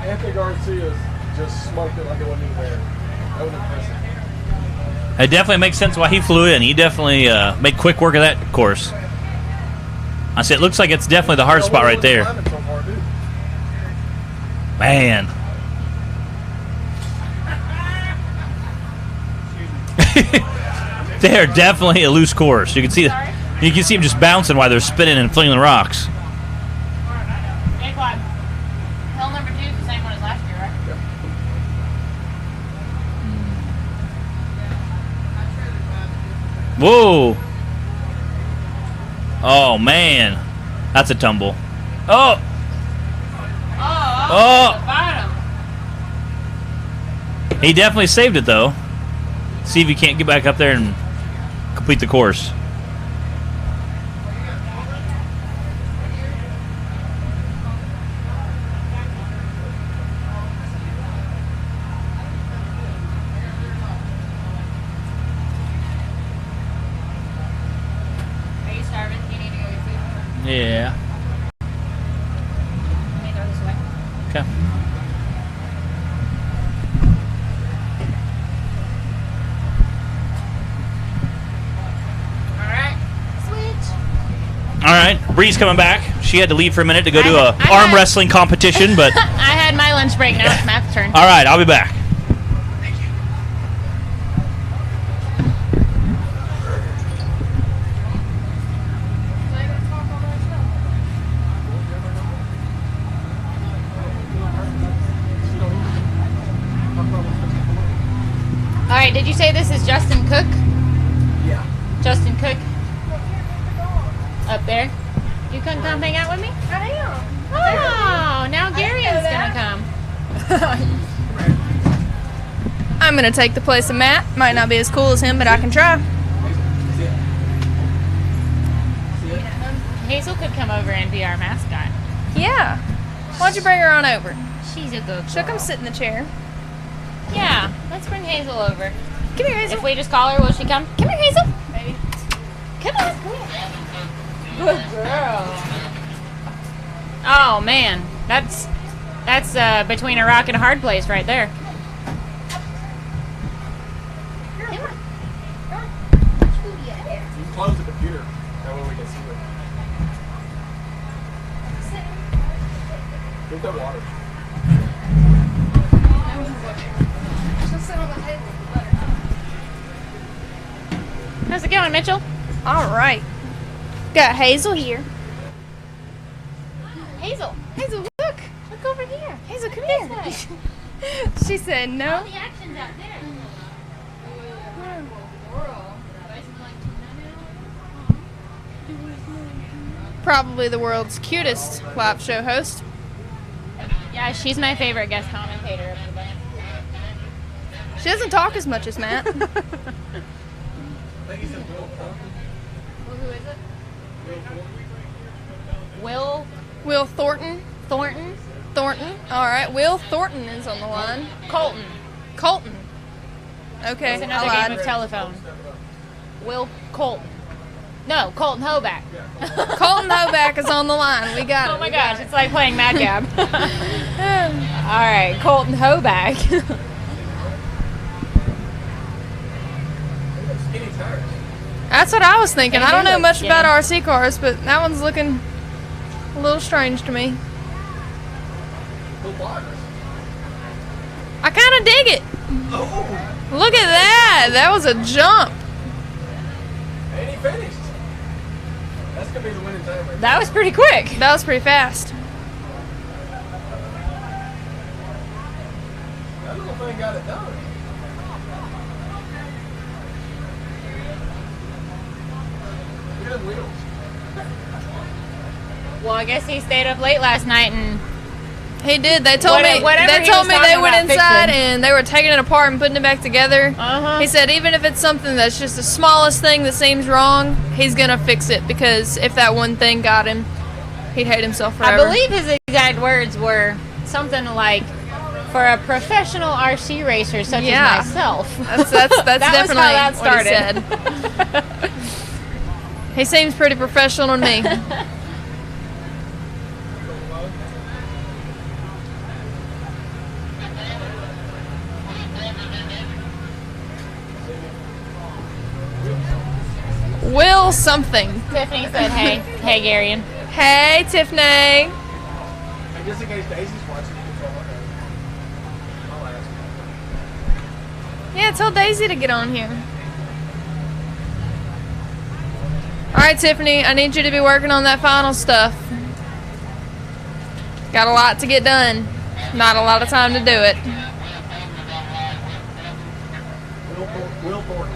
Anthony Garcia just smoked it like it wasn't even there. That was impressive. It definitely makes sense why he flew in. He definitely made quick work of that course. I said it looks like it's definitely the hard spot right there. Man. They're definitely a loose course. You can see them just bouncing while they're spinning and flinging the rocks. Hill number 2 is the same one as last year, right? Whoa. Oh, man. That's a tumble. Oh. Oh. He definitely saved it, though. See if he can't get back up there and complete the course. Are you starving? Do you need to go get food? Yeah. Let me go this way. Okay. All right, Bree's coming back. She had to leave for a minute to go to a arm wrestling competition, but I had my lunch break. Now it's Matt's turn. all right, I'll be back. All right, did you say this is Justin Cook? Yeah. Justin Cook? Up there? You couldn't come hang out with me? I am. Oh, now Gary's gonna come. I'm gonna take the place of Matt. Might not be as cool as him, but I can try. Hazel could come over and be our mascot. Yeah. Why don't you bring her on over? She's a good girl. She'll come sit in the chair. Yeah, let's bring Hazel over. Come here, Hazel. If we just call her, will she come? Come here, Hazel. Baby. Come on. Come here. Good girl. Oh man, that's between a rock and a hard place right there. Come on. Close the computer. That way we can see it. Drink that water. She'll sit on the table. How's it going, Mitchell? All right. Got Hazel here. Hazel. Hazel, look. Look over here. Hazel, come here. She said no. The action's out there. Probably the world's cutest live show host. Yeah, she's my favorite guest commentator of the bunch. She doesn't talk as much as Matt. Well, who is it? Will Thornton. Thornton. All right. Will Thornton is on the line. Colton. Okay. It's another I game lied. of telephone. Will Colton. No, Colton Hoback. Colton Hoback is on the line. We got it. Oh my gosh, it's like playing Mad Gab. All right, Colton Hoback. That's what I was thinking. I don't know much Yeah. about RC cars, but that one's looking a little strange to me. I kind of dig it. Look at that. That was a jump. And he finished. That's going to be the winning time right That was pretty quick. That was pretty fast. That little thing got it done. Good wheels. Well, I guess he stayed up late last night and He did. They told me. Whatever They he told was me they talking went about inside fixing. and they were taking it apart and putting it back together. Uh-huh. He said even if it's something that's just the smallest thing that seems wrong, he's gonna fix it because if that one thing got him, he'd hate himself forever. I believe his exact words were something like, "For a professional RC racer such Yeah. as myself." That's That was definitely how that what he started. said. He seems pretty professional to me. Will something. Tiffany said, hey, Garion. Hey, Tiffany. And just in case Daisy's watching, you can tell her. I'll ask. Yeah, tell Daisy to get on here. All right, Tiffany, I need you to be working on that final stuff. Got a lot to get done. Not a lot of time to do it. Will Thornton.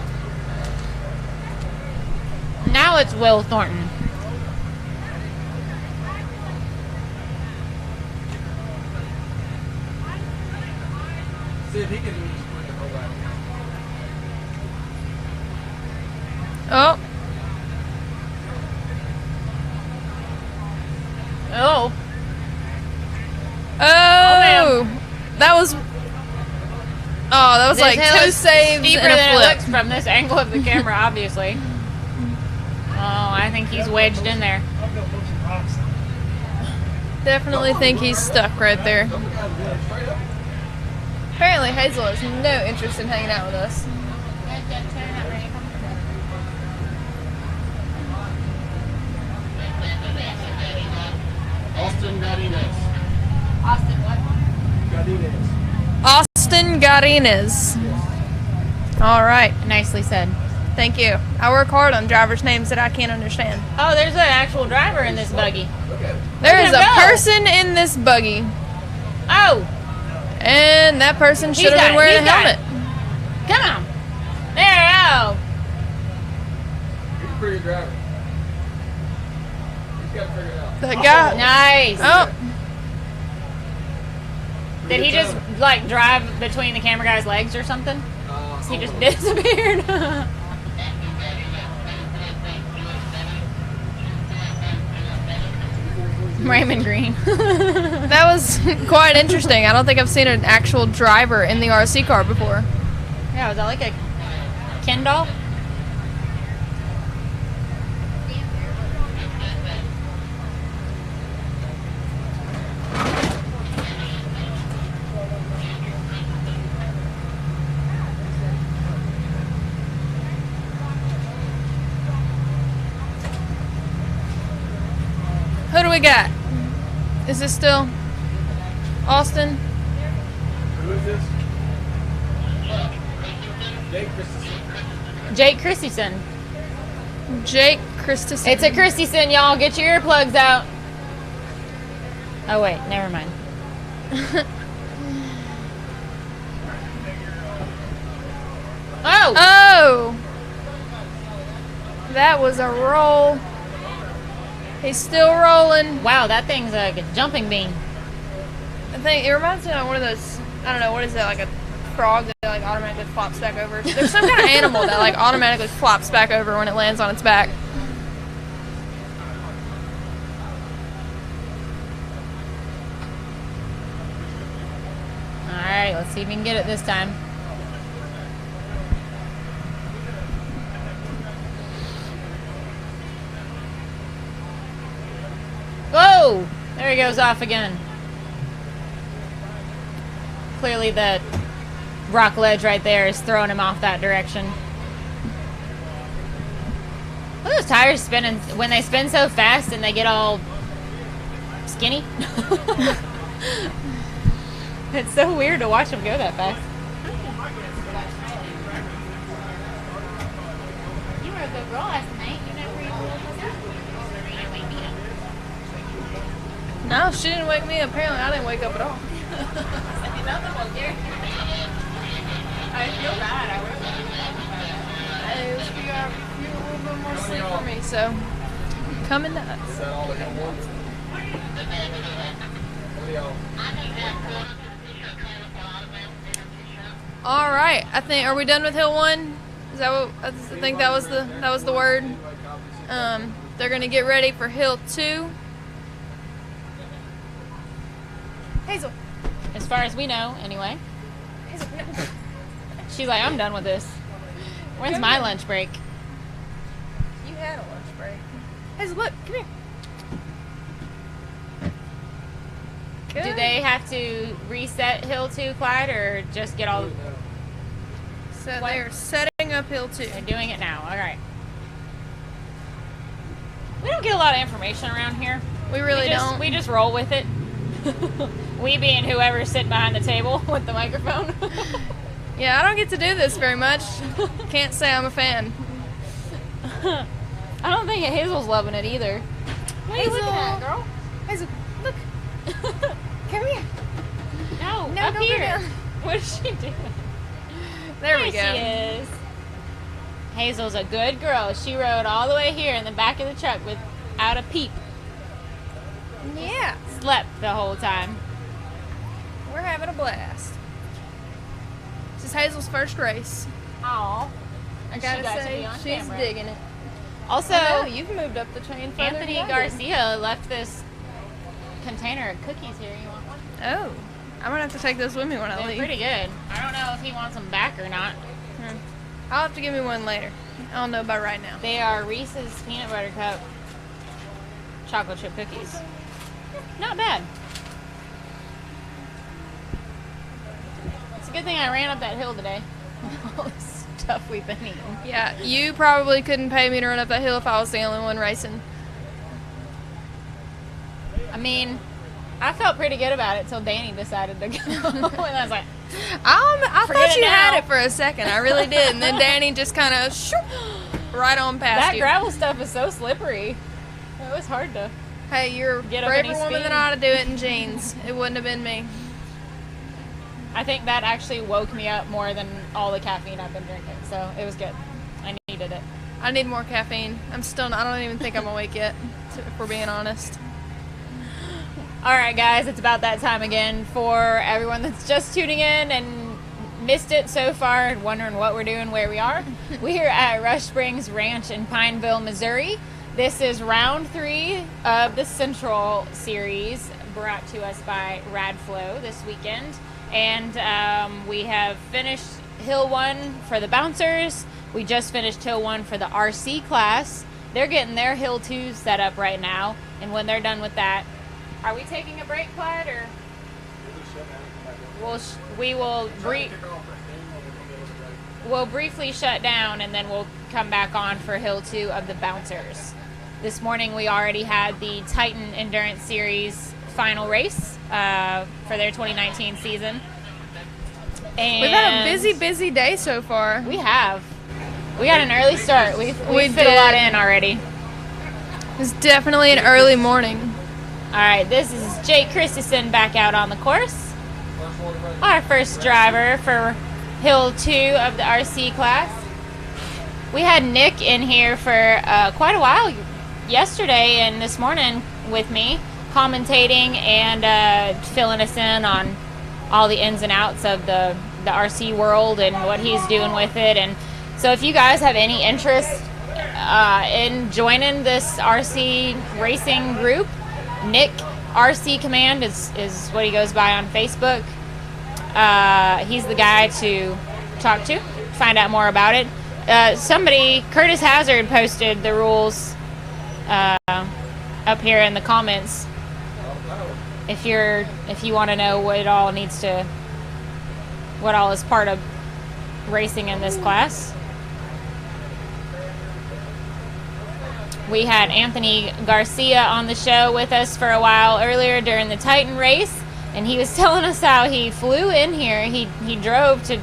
Now it's Will Thornton. See if he can do this with the whole Oh, Oh. oh, that was. Oh, that was This like hill two is saves steeper and than a it flip. looks from this angle of the camera, obviously. Oh, I think he's wedged in there. Definitely think he's stuck right there. Apparently, Hazel has no interest in hanging out with us. Austin Godinez. Austin, what? Godinez. Austin Garines. All right, Nicely said. thank you. I work hard on drivers' names that I can't understand. Oh, there's an actual driver in this buggy. There is him a go. person in this buggy, Oh, and that person should have got been it, wearing a he's got helmet. come on. There you go. He's a pretty good driver. He's got to figure The guy. Nice. Oh. Did he just like drive between the camera guy's legs or something? He just disappeared. Raymond Green. That was quite interesting. I don't think I've seen an actual driver in the RC car before. Yeah, was that like a Ken doll? Who do we got? Is this still Austin? Who is this? Jake Christensen. Jake Christensen. It's a Christensen, y'all. Get your earplugs out. Oh, wait. Never mind. Oh! Oh! That was a roll. He's still rolling. Wow, that thing's like a jumping bean. I think it reminds me of one of those, I don't know, what is that, like a frog that like automatically flops back over? There's some kind of animal that like automatically flops back over when it lands on its back. Alright, let's see if we can get it this time. Whoa! There he goes off again. Clearly the rock ledge right there is throwing him off that direction. Look at those tires spinning. When they spin so fast and they get all skinny. It's so weird to watch them go that fast. You were a good girl last night. You never even woke us up. No, she didn't wake me up. Apparently, I didn't wake up at all. I feel bad. It was a little bit more sleep for me, so coming nuts. Is that all the him wants? All right, I think, are we done with Hill 1? Is that what I think that was the word? They're gonna get ready for Hill 2. Hazel. As far as we know, anyway. Hazel, no. She's like, I'm done with this. When's my lunch break? You had a lunch break. Hazel, look, come here. Good. Do they have to reset Hill 2, Clyde, or just get all... So they're setting up Hill 2. They're doing it now. All right. We don't get a lot of information around here. We really don't. We just roll with it. We being whoever's sitting behind the table with the microphone. Yeah, I don't get to do this very much. Can't say I'm a fan. I don't think Hazel's loving it either. What are you looking at, girl? Hazel, look. Come here. No, No, up don't go here. down. What is she doing? There we go. She is. Hazel's a good girl. She rode all the way here in the back of the truck without a peep. Yeah. Slept the whole time. We're having a blast. This is Hazel's first race. Aw. I gotta say, she's digging it. Also, I know, you've moved up the chain further Anthony than I did. Garcia left this container of cookies here. You want one? Oh. I'm gonna have to take those with me when I They're leave. pretty good. I don't know if he wants them back or not. I'll have to give me one later. I don't know about right now. They are Reese's Peanut Butter Cup chocolate chip cookies. Not bad. It's a good thing I ran up that hill today. All the stuff we've been eating. Yeah, you probably couldn't pay me to run up that hill if I was the only one racing. I mean, I felt pretty good about it until Danny decided to go. And I was like, I Forget thought it you had now. it for a second. I really did. And then Danny just kind of right on past that you. gravel stuff is so slippery. It was hard to. Hey, you're a Get up braver any woman speed. than I to do it in jeans. It wouldn't have been me. I think that actually woke me up more than all the caffeine I've been drinking. So it was good. I needed it. I need more caffeine. I don't even think I'm awake yet, if we're being honest. All right, guys, it's about that time again for everyone that's just tuning in and missed it so far and wondering what we're doing, where we are. We're at Rush Springs Ranch in Pineville, Missouri. This is round 3 of the Central Series, brought to us by Radflo this weekend. And we have finished Hill 1 for the bouncers. We just finished Hill 1 for the RC class. They're getting their Hill 2 set up right now. And when they're done with that, are we taking a break, Clyde, or we'll briefly shut down and then we'll come back on for Hill 2 of the bouncers. This morning we already had the Titan Endurance Series final race for their 2019 season. And we've had a busy day so far. We have. We got an early start. We fit a lot in already. It was definitely an early morning. All right, this is Jake Christensen back out on the course. Our first driver for Hill 2 of the RC class. We had Nick in here for quite a while yesterday and this morning with me, commentating and filling us in on all the ins and outs of the RC world and what he's doing with it. And so if you guys have any interest in joining this RC racing group, Nick RC Command is what he goes by on Facebook. He's the guy to talk to, find out more about it. Curtis Hazard posted the rules up here in the comments. If you want to know what all is part of racing in this class. We had Anthony Garcia on the show with us for a while earlier during the Titan race, and he was telling us how he flew in here. He drove to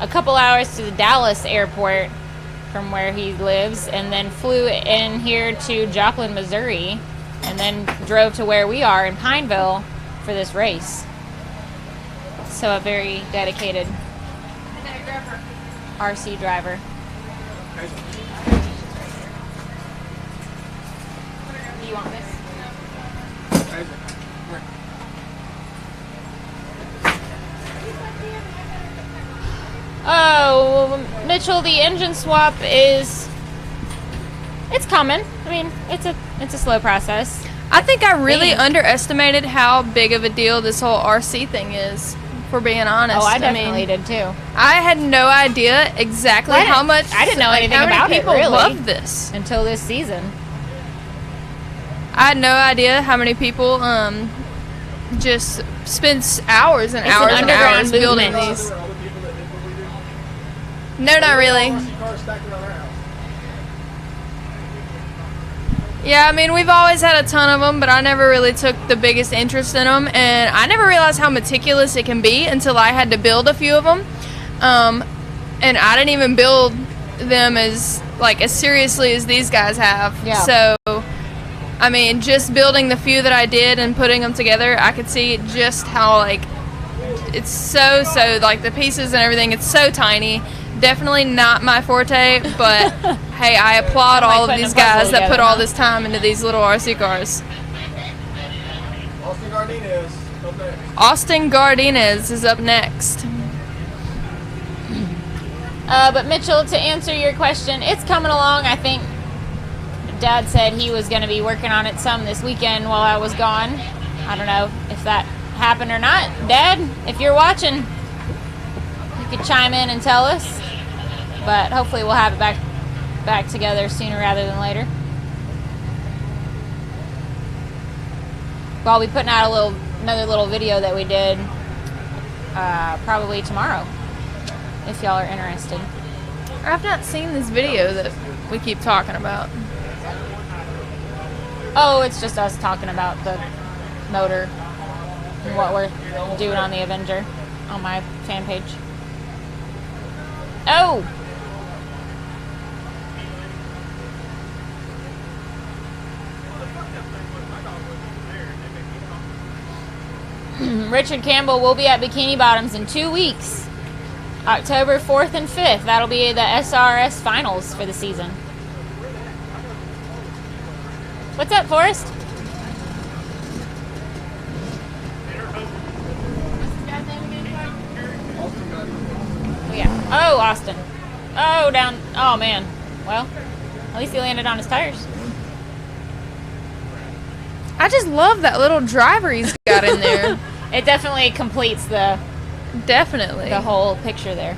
a couple hours to the Dallas airport from where he lives, and then flew in here to Joplin, Missouri, and then drove to where we are in Pineville for this race. So a very dedicated RC driver. Do you want this? Oh, Mitchell, the engine swap it's coming. I mean, it's a slow process. I think I really underestimated how big of a deal this whole RC thing is, for being honest. Oh, I definitely did too. I had no idea exactly how much. I didn't know anything about it, really. People love this until this season. I had no idea how many people just spends hours and hours and hours building these. No, not really. Yeah, I mean, we've always had a ton of them, but I never really took the biggest interest in them, and I never realized how meticulous it can be until I had to build a few of them. And I didn't even build them as seriously as these guys have. Yeah. So, I mean, just building the few that I did and putting them together, I could see just how, it's so, the pieces and everything, it's so tiny. Definitely not my forte, but hey, I applaud all of these guys that put all this time into these little RC cars. Austin Gardinez is up next. But Mitchell, to answer your question, it's coming along. I think Dad said he was going to be working on it some this weekend while I was gone. I don't know if that happened or not. Dad, if you're watching, you could chime in and tell us. But hopefully we'll have it back together sooner rather than later. Well, I'll be putting out another little video that we did probably tomorrow, if y'all are interested. I've not seen this video that we keep talking about. Oh, it's just us talking about the motor and what we're doing on the Avenger on my fan page. Oh! Richard Campbell will be at Bikini Bottoms in 2 weeks. October 4th and 5th. That'll be the SRS finals for the season. What's up, Forrest? Boston. Oh, down. Oh, man. Well, at least he landed on his tires. I just love that little driver he's got in there. It definitely completes the whole picture there.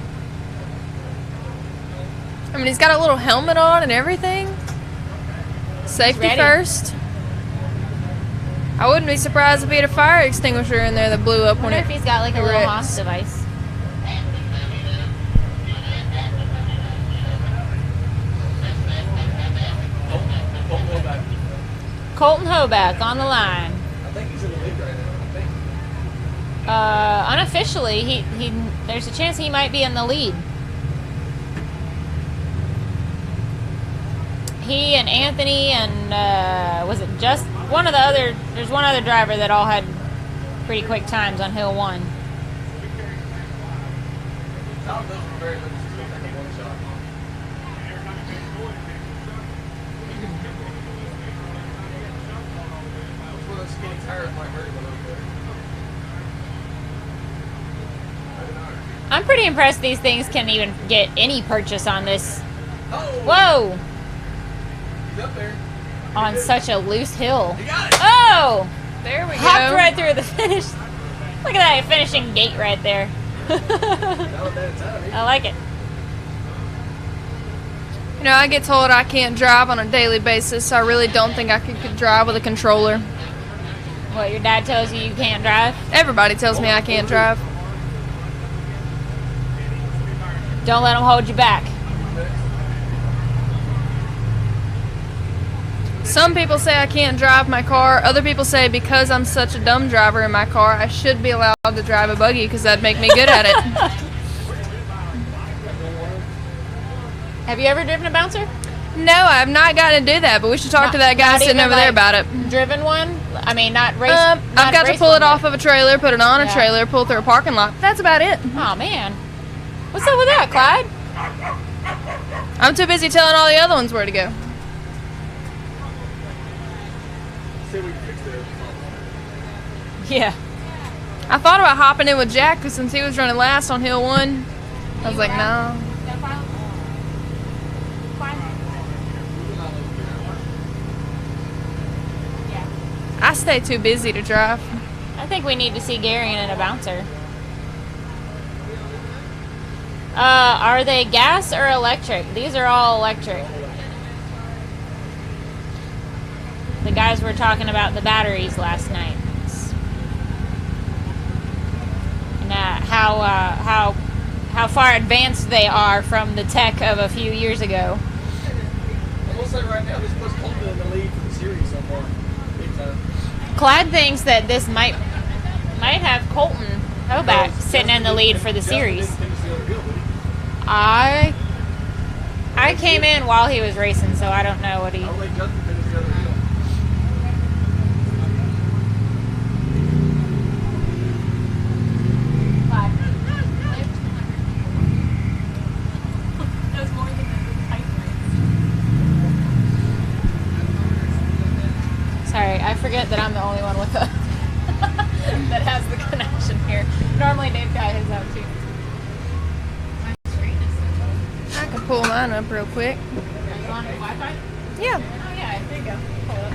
I mean, he's got a little helmet on and everything. Safety first. I wouldn't be surprised if he had a fire extinguisher in there that blew up I wonder if he's got like a little Haas device. Colton Hoback on the line. I think he's in the lead right now. Unofficially, he there's a chance he might be in the lead. He and Anthony and was it just one of the other? There's one other driver that all had pretty quick times on Hill 1. Tom does very good. One shot. One of those skinny tires might hurt him a little bit. I'm pretty impressed these things can even get any purchase on this. Oh. Whoa! He's up there. On such a loose hill. He got it. Oh! There we Hopped go. right through the finish. Look at that finishing gate right there. I like it. You know, I get told I can't drive on a daily basis, so I really don't think I could drive with a controller. What, your dad tells you can't drive? Everybody tells me I can't drive. Don't let them hold you back. Some people say I can't drive my car. Other people say because I'm such a dumb driver in my car, I should be allowed to drive a buggy because that'd make me good at it. Have you ever driven a bouncer? No, I have not gotten to do that, but we should talk to that guy sitting over there about it. Driven one? I mean, not race. I've got to pull it off of a trailer, put it on a trailer, pull through a parking lot. That's about it. Oh, man. What's up with that, Clyde? I'm too busy telling all the other ones where to go. See if we can fix it. Yeah. I thought about hopping in with Jack because since he was running last on Hill 1, I was like, no. I stay too busy to drive. I think we need to see Gary in a bouncer. Are they gas or electric? These are all electric. The guys were talking about the batteries last night. And how far advanced they are from the tech of a few years ago. I will say right now, this puts Colton in the lead for the series so far. Big time. Clyde thinks that this might have Colton Hoback sitting in the lead for the series. I came in while he was racing, so I don't know what he. Sorry, I forget that I'm the only one with the that has the connection here. Normally Dave got his out too. I can pull mine up real quick. You on Wi-Fi? Yeah. Oh yeah, there you go. Pull it up.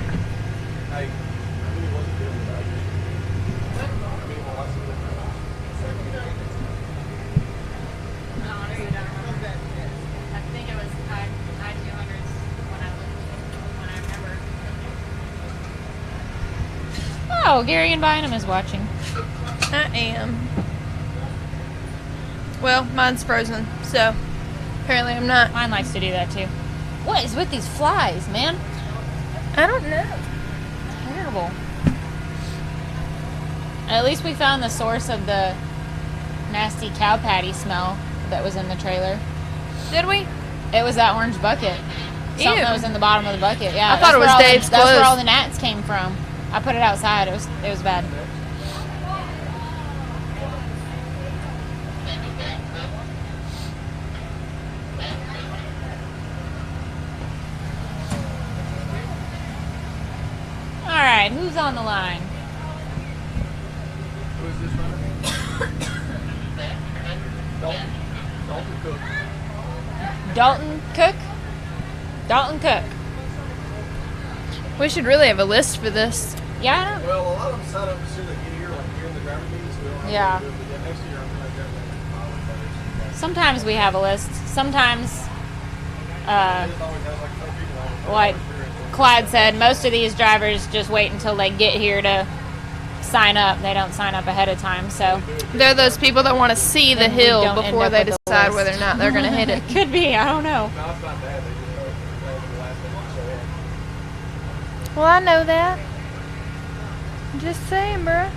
I think it was I-200s when I remember. Oh, Gary and Bynum is watching. I am. Well, mine's frozen, so apparently I'm not. Mine likes to do that too. What is with these flies, man? I don't know. Terrible. At least we found the source of the nasty cow patty smell that was in the trailer. Did we? It was that orange bucket. Something Ew. that was in the bottom of the bucket. Yeah, I thought it was Dave's That's where clothes. all the gnats came from. I put it outside. It was bad. All right, who's on the line? Who is this runner? Dalton Cook. Dalton Cook. Dalton Cook. We should really have a list for this. Yeah. Well, a lot of them sign up as soon as they get here, like here in the driver meetings. We don't have Yeah. to do it, but next year I'm going to definitely Sometimes we have a list. Sometimes, like Clyde said, most of these drivers just wait until they get here to sign up. They don't sign up ahead of time. So They're those people that want to see the Then we hill don't end before up they with the decide list. whether or not they're going to hit it. Could be. I don't know. No, it's not bad. They just know the last thing to show up. Well, I know that. Just saying, bruh.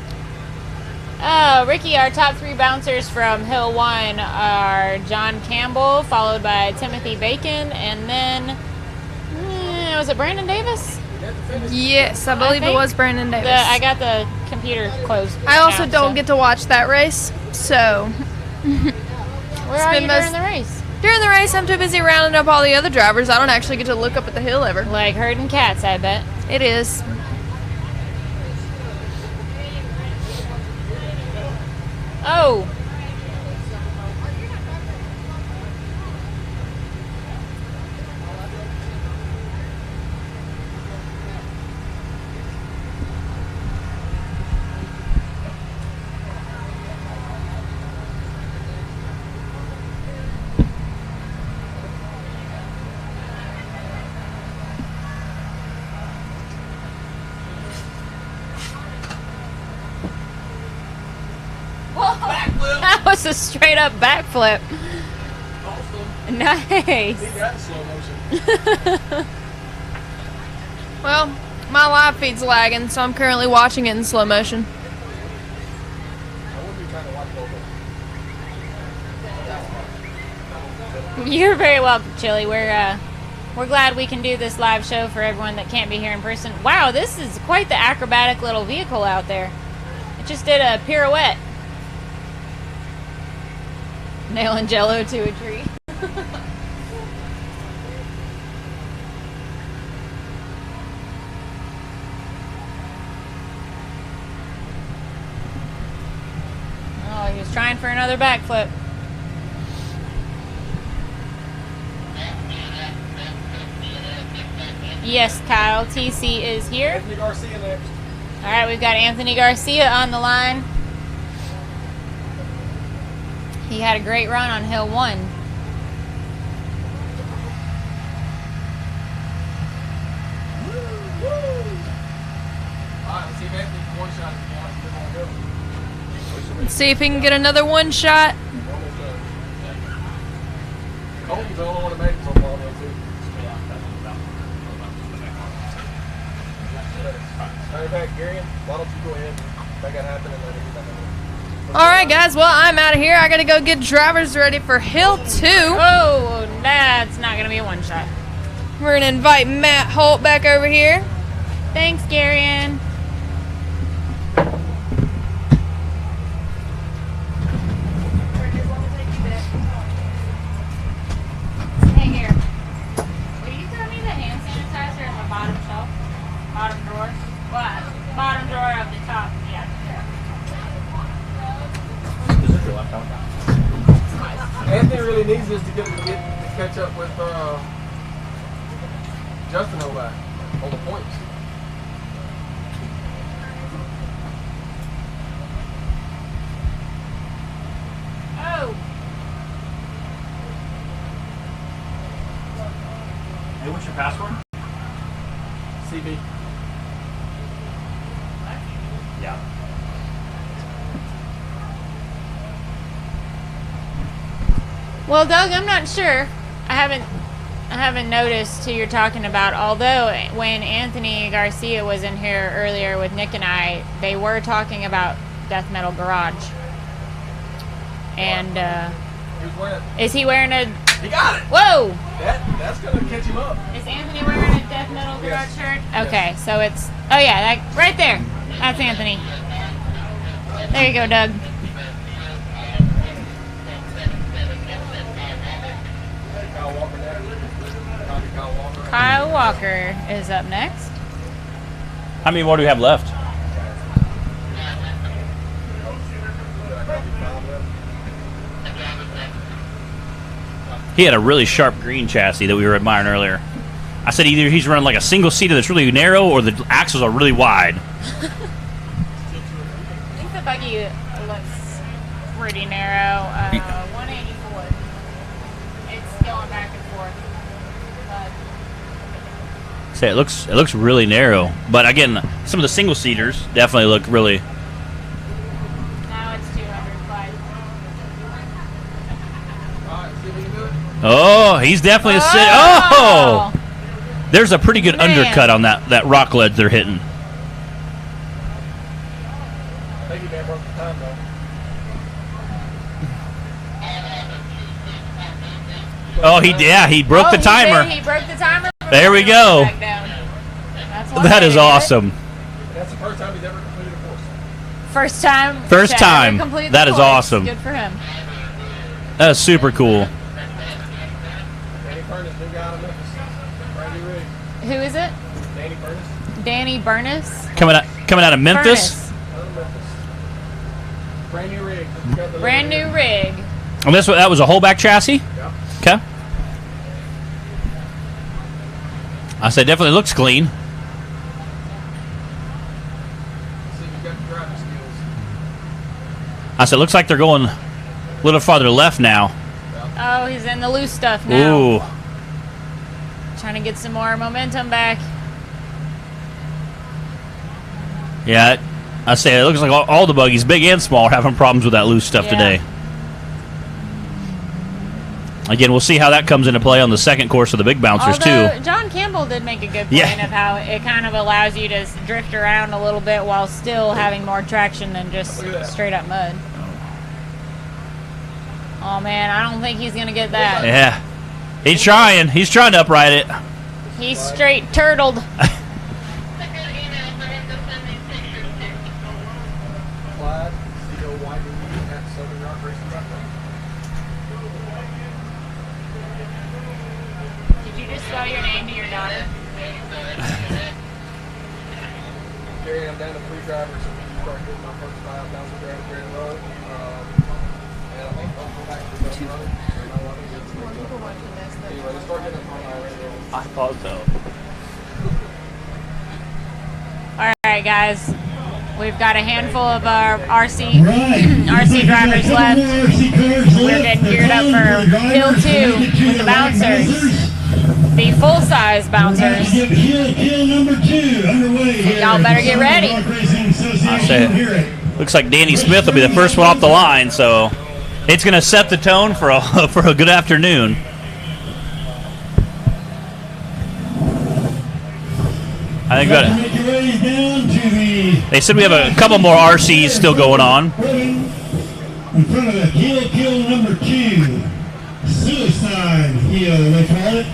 Ricky, our top 3 bouncers from Hill 1 are John Campbell, followed by Timothy Bacon, and then, was it Brandon Davis? Yes, I believe it think was Brandon Davis. I got the computer closed. I also now, don't so- get to watch that race, so Where are you during the race? during the race I'm too busy rounding up all the other drivers. I don't actually get to look up at the hill ever. Like herding cats, I bet. It is. Oh. That was a straight up backflip. Nice. He got the slow motion. Well, my live feed's lagging, so I'm currently watching it in slow motion. I wouldn't be trying to watch both of them. You're very welcome, Chili. We're glad we can do this live show for everyone that can't be here in person. Wow, this is quite the acrobatic little vehicle out there. It just did a pirouette. Nailing jello to a tree. Oh, he was trying for another backflip. Yes, Kyle. TC is here. Anthony Garcia next. All right, we've got Anthony Garcia on the line. He had a great run on Hill 1. Alright, let's see if Anthony can one shot if he wants to go. Let's see if he can get another one shot. Almost done. Colton's the only one that made it so far, though, too. Hurry back, Gary. Why don't you go ahead and make that happen and let it get back on. All right, guys. Well, I'm out of here. I got to go get drivers ready for Hill 2. Oh, that's not going to be a one shot. We're going to invite Matt Holt back over here. Thanks, Garion. Hey, here. Will you throw me the hand sanitizer in the bottom shelf? Bottom drawer? What? Bottom drawer of the top, yeah. Anthony really needs this to catch up with Justin Novak on the points. Oh. Hey, what's your password? CB. Yeah. Well, Doug, I'm not sure. I haven't noticed who you're talking about. Although when Anthony Garcia was in here earlier with Nick and I, they were talking about Death Metal Garage. And is he wearing a? He got it. Whoa! That's gonna catch him up. Is Anthony wearing a Death Metal Garage shirt? Okay, so it's that right there. That's Anthony. There you go, Doug. Kyle Walker is up next. How many more do we have left? He had a really sharp green chassis that we were admiring earlier. I said either he's running like a single seater that's really narrow or the axles are really wide. I think the buggy looks pretty narrow. 184. It's going back and forth. Say it looks really narrow, but again, some of the single seaters definitely look really. Now it's 205. Oh, he's definitely a sit. Oh, there's a pretty good undercut on that rock ledge they're hitting. Oh, he broke the timer. He broke the timer. There we go. That is awesome. That's the first time he's ever completed a course. First time. First time. That is awesome. Good for him. That is super cool. Danny Furness, new guy out of Memphis. Brand new rig. Who is it? Danny Furness. Danny Burness. Coming out of Memphis. Furness. Out of Memphis. Brand new rig. Brand new rig. And that was a whole back chassis? Yeah. Okay. I said definitely looks clean. See, you got the driving skills. I said looks like they're going a little farther left now. Oh, he's in the loose stuff now. Ooh. Trying to get some more momentum back. Yeah, I say it looks like all the buggies, big and small, are having problems with that loose stuff today. Again, we'll see how that comes into play on the second course of the big bouncers, too. John Campbell did make a good point of how it kind of allows you to drift around a little bit while still having more traction than just straight up mud. Oh, man, I don't think he's going to get that. Yeah. He's trying. He's trying to upright it. He's straight turtled. Clyde, C-O-Y-D-E at Southern Rock Racing.com. Did you just spell your name to your daughter? Jerry, I'm down to 3 drivers, so we can start getting my first 5 down the Grand Road. And I think I'll go back to the running. Anyway, they start getting on already. I thought so. All right, guys. We've got a handful of our RC drivers left. We're getting geared up for Hill 2 with the bouncers. The full-size bouncers. Y'all better get ready. I say, looks like Danny Smith will be the first one off the line, so it's going to set the tone for a good afternoon. I think they said we have a couple more RCs still going on. In front of the heel number 2, suicide heel, they call it.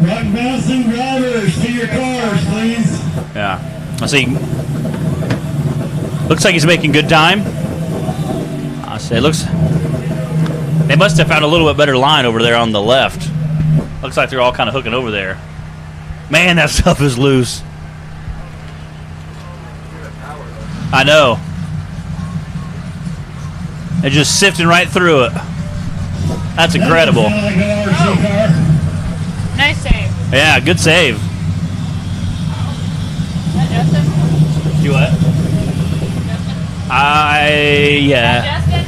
Rock bouncing drivers to your cars, please. Yeah, let's see. Looks like he's making good time. I say, looks. They must have found a little bit better line over there on the left. Looks like they're all kind of hooking over there. Man, that stuff is loose. I know. They're just sifting right through it. That's incredible. Oh. Nice save. Yeah, good save. Is that Justin? You what? Yeah. Is that Justin?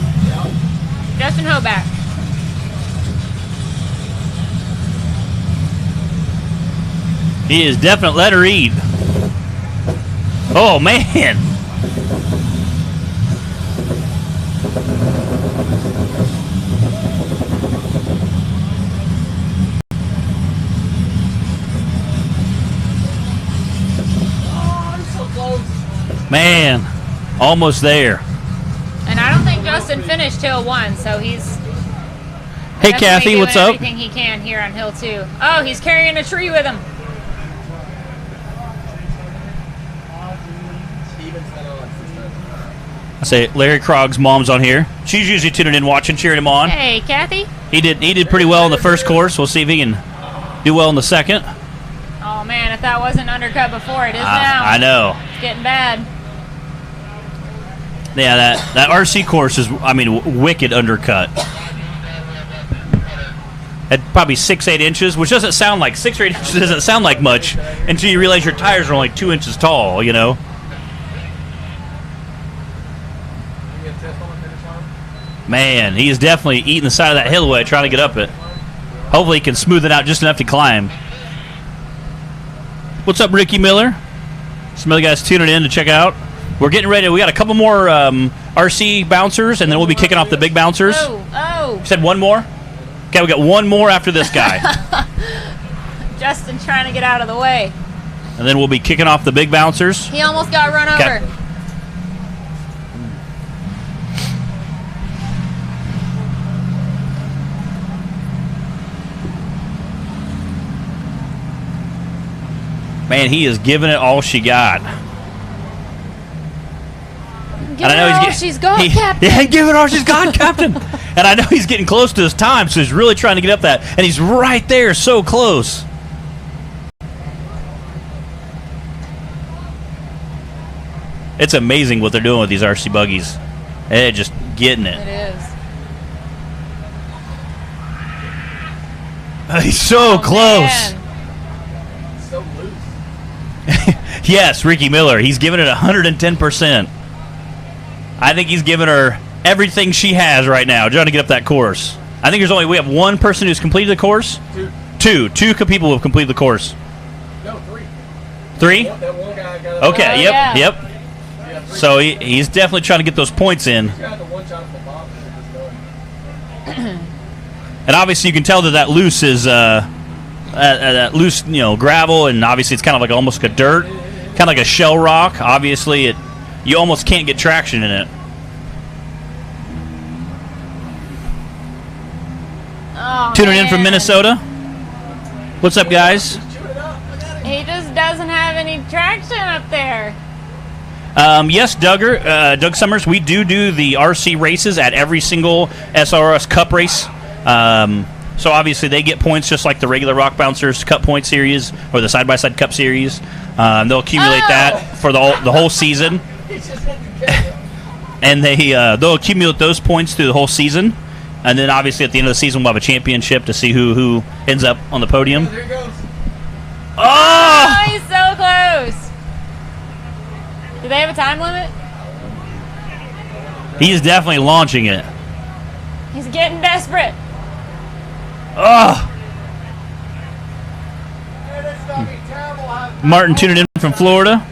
Justin Hoback. He is definitely let her eat. Oh, man. Oh, I'm so close. Man, almost there. And I don't think Justin finished Hill 1, so he's Hey, Kathy, what's up? Everything he can here on Hill 2. Oh, he's carrying a tree with him. I say Larry Krog's mom's on here. She's usually tuning in, watching, cheering him on. Hey, Kathy. He did pretty well in the first course. We'll see if he can do well in the second. Oh man, if that wasn't undercut before, it is now. I know. It's getting bad. Yeah, that RC course is, I mean, wicked undercut. At probably 6-8 inches, which doesn't sound like 6 or 8 inches doesn't sound like much until you realize your tires are only 2 inches tall. You know. Man, he is definitely eating the side of that hill away, trying to get up it. Hopefully, he can smooth it out just enough to climb. What's up, Ricky Miller? Some other guys tuning in to check out. We're getting ready. We got a couple more RC bouncers, and then we'll be kicking off the big bouncers. Oh. Said one more? Okay, we got one more after this guy. Justin trying to get out of the way. And then we'll be kicking off the big bouncers. He almost got run over. Man, he is giving it all she got. Give her all she's got, Captain. Yeah, give it all she's got, Captain. And I know he's getting close to his time, so he's really trying to get up that. And he's right there, so close. It's amazing what they're doing with these RC buggies. They're just getting it. It is. He's so close. Man. So loose. Yes, Ricky Miller. He's giving it 110%. I think he's giving her everything she has right now, trying to get up that course. I think we have one person who's completed the course. Two people who have completed the course. No, 3. 3? That one guy got Okay. Yep. Yeah, 3. So he's definitely trying to get those points in. He's got the one shot from the bottom and just going. And obviously, you can tell that loose is that loose, gravel, and obviously it's kind of like almost like a dirt, kind of like a shell rock. Obviously, you almost can't get traction in it. Oh, Tuning in from Minnesota. What's up, guys? He just doesn't have any traction up there. Yes, Doug Summers, we do the RC races at every single SRS Cup race. So obviously they get points just like the regular Rock Bouncers Cup Point Series or the Side-by-Side Cup Series. They'll accumulate that for the whole season. And they'll accumulate those points through the whole season. And then obviously at the end of the season we'll have a championship to see who ends up on the podium. There he goes. Oh, he's so close. Do they have a time limit? He's definitely launching it. He's getting desperate. Oh! Martin tuning in from Florida.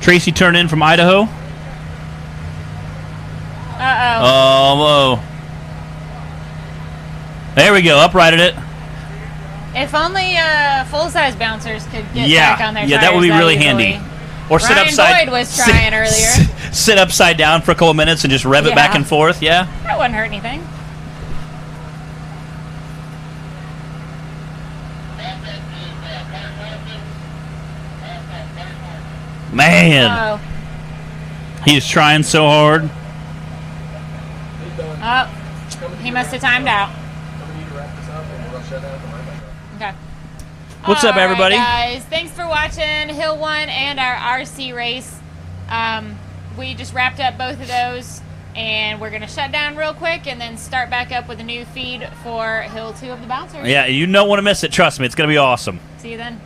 Tracy turned in from Idaho. Uh-oh. Oh, whoa. There we go, uprighted it. If only full-size bouncers could get back on their tires. Yeah, that would be really easily. handy. Or sit Ryan upside. Boyd was trying earlier. Sit upside down for a couple minutes and just rev it back and forth. Yeah. That wouldn't hurt anything. Man, he's trying so hard. Oh, he must have timed out. Okay. What's up, everybody? Right, guys, thanks for watching Hill 1 and our RC race. We just wrapped up both of those, and we're going to shut down real quick and then start back up with a new feed for Hill 2 of the Bouncers. Yeah, you don't want to miss it. Trust me, it's going to be awesome. See you then.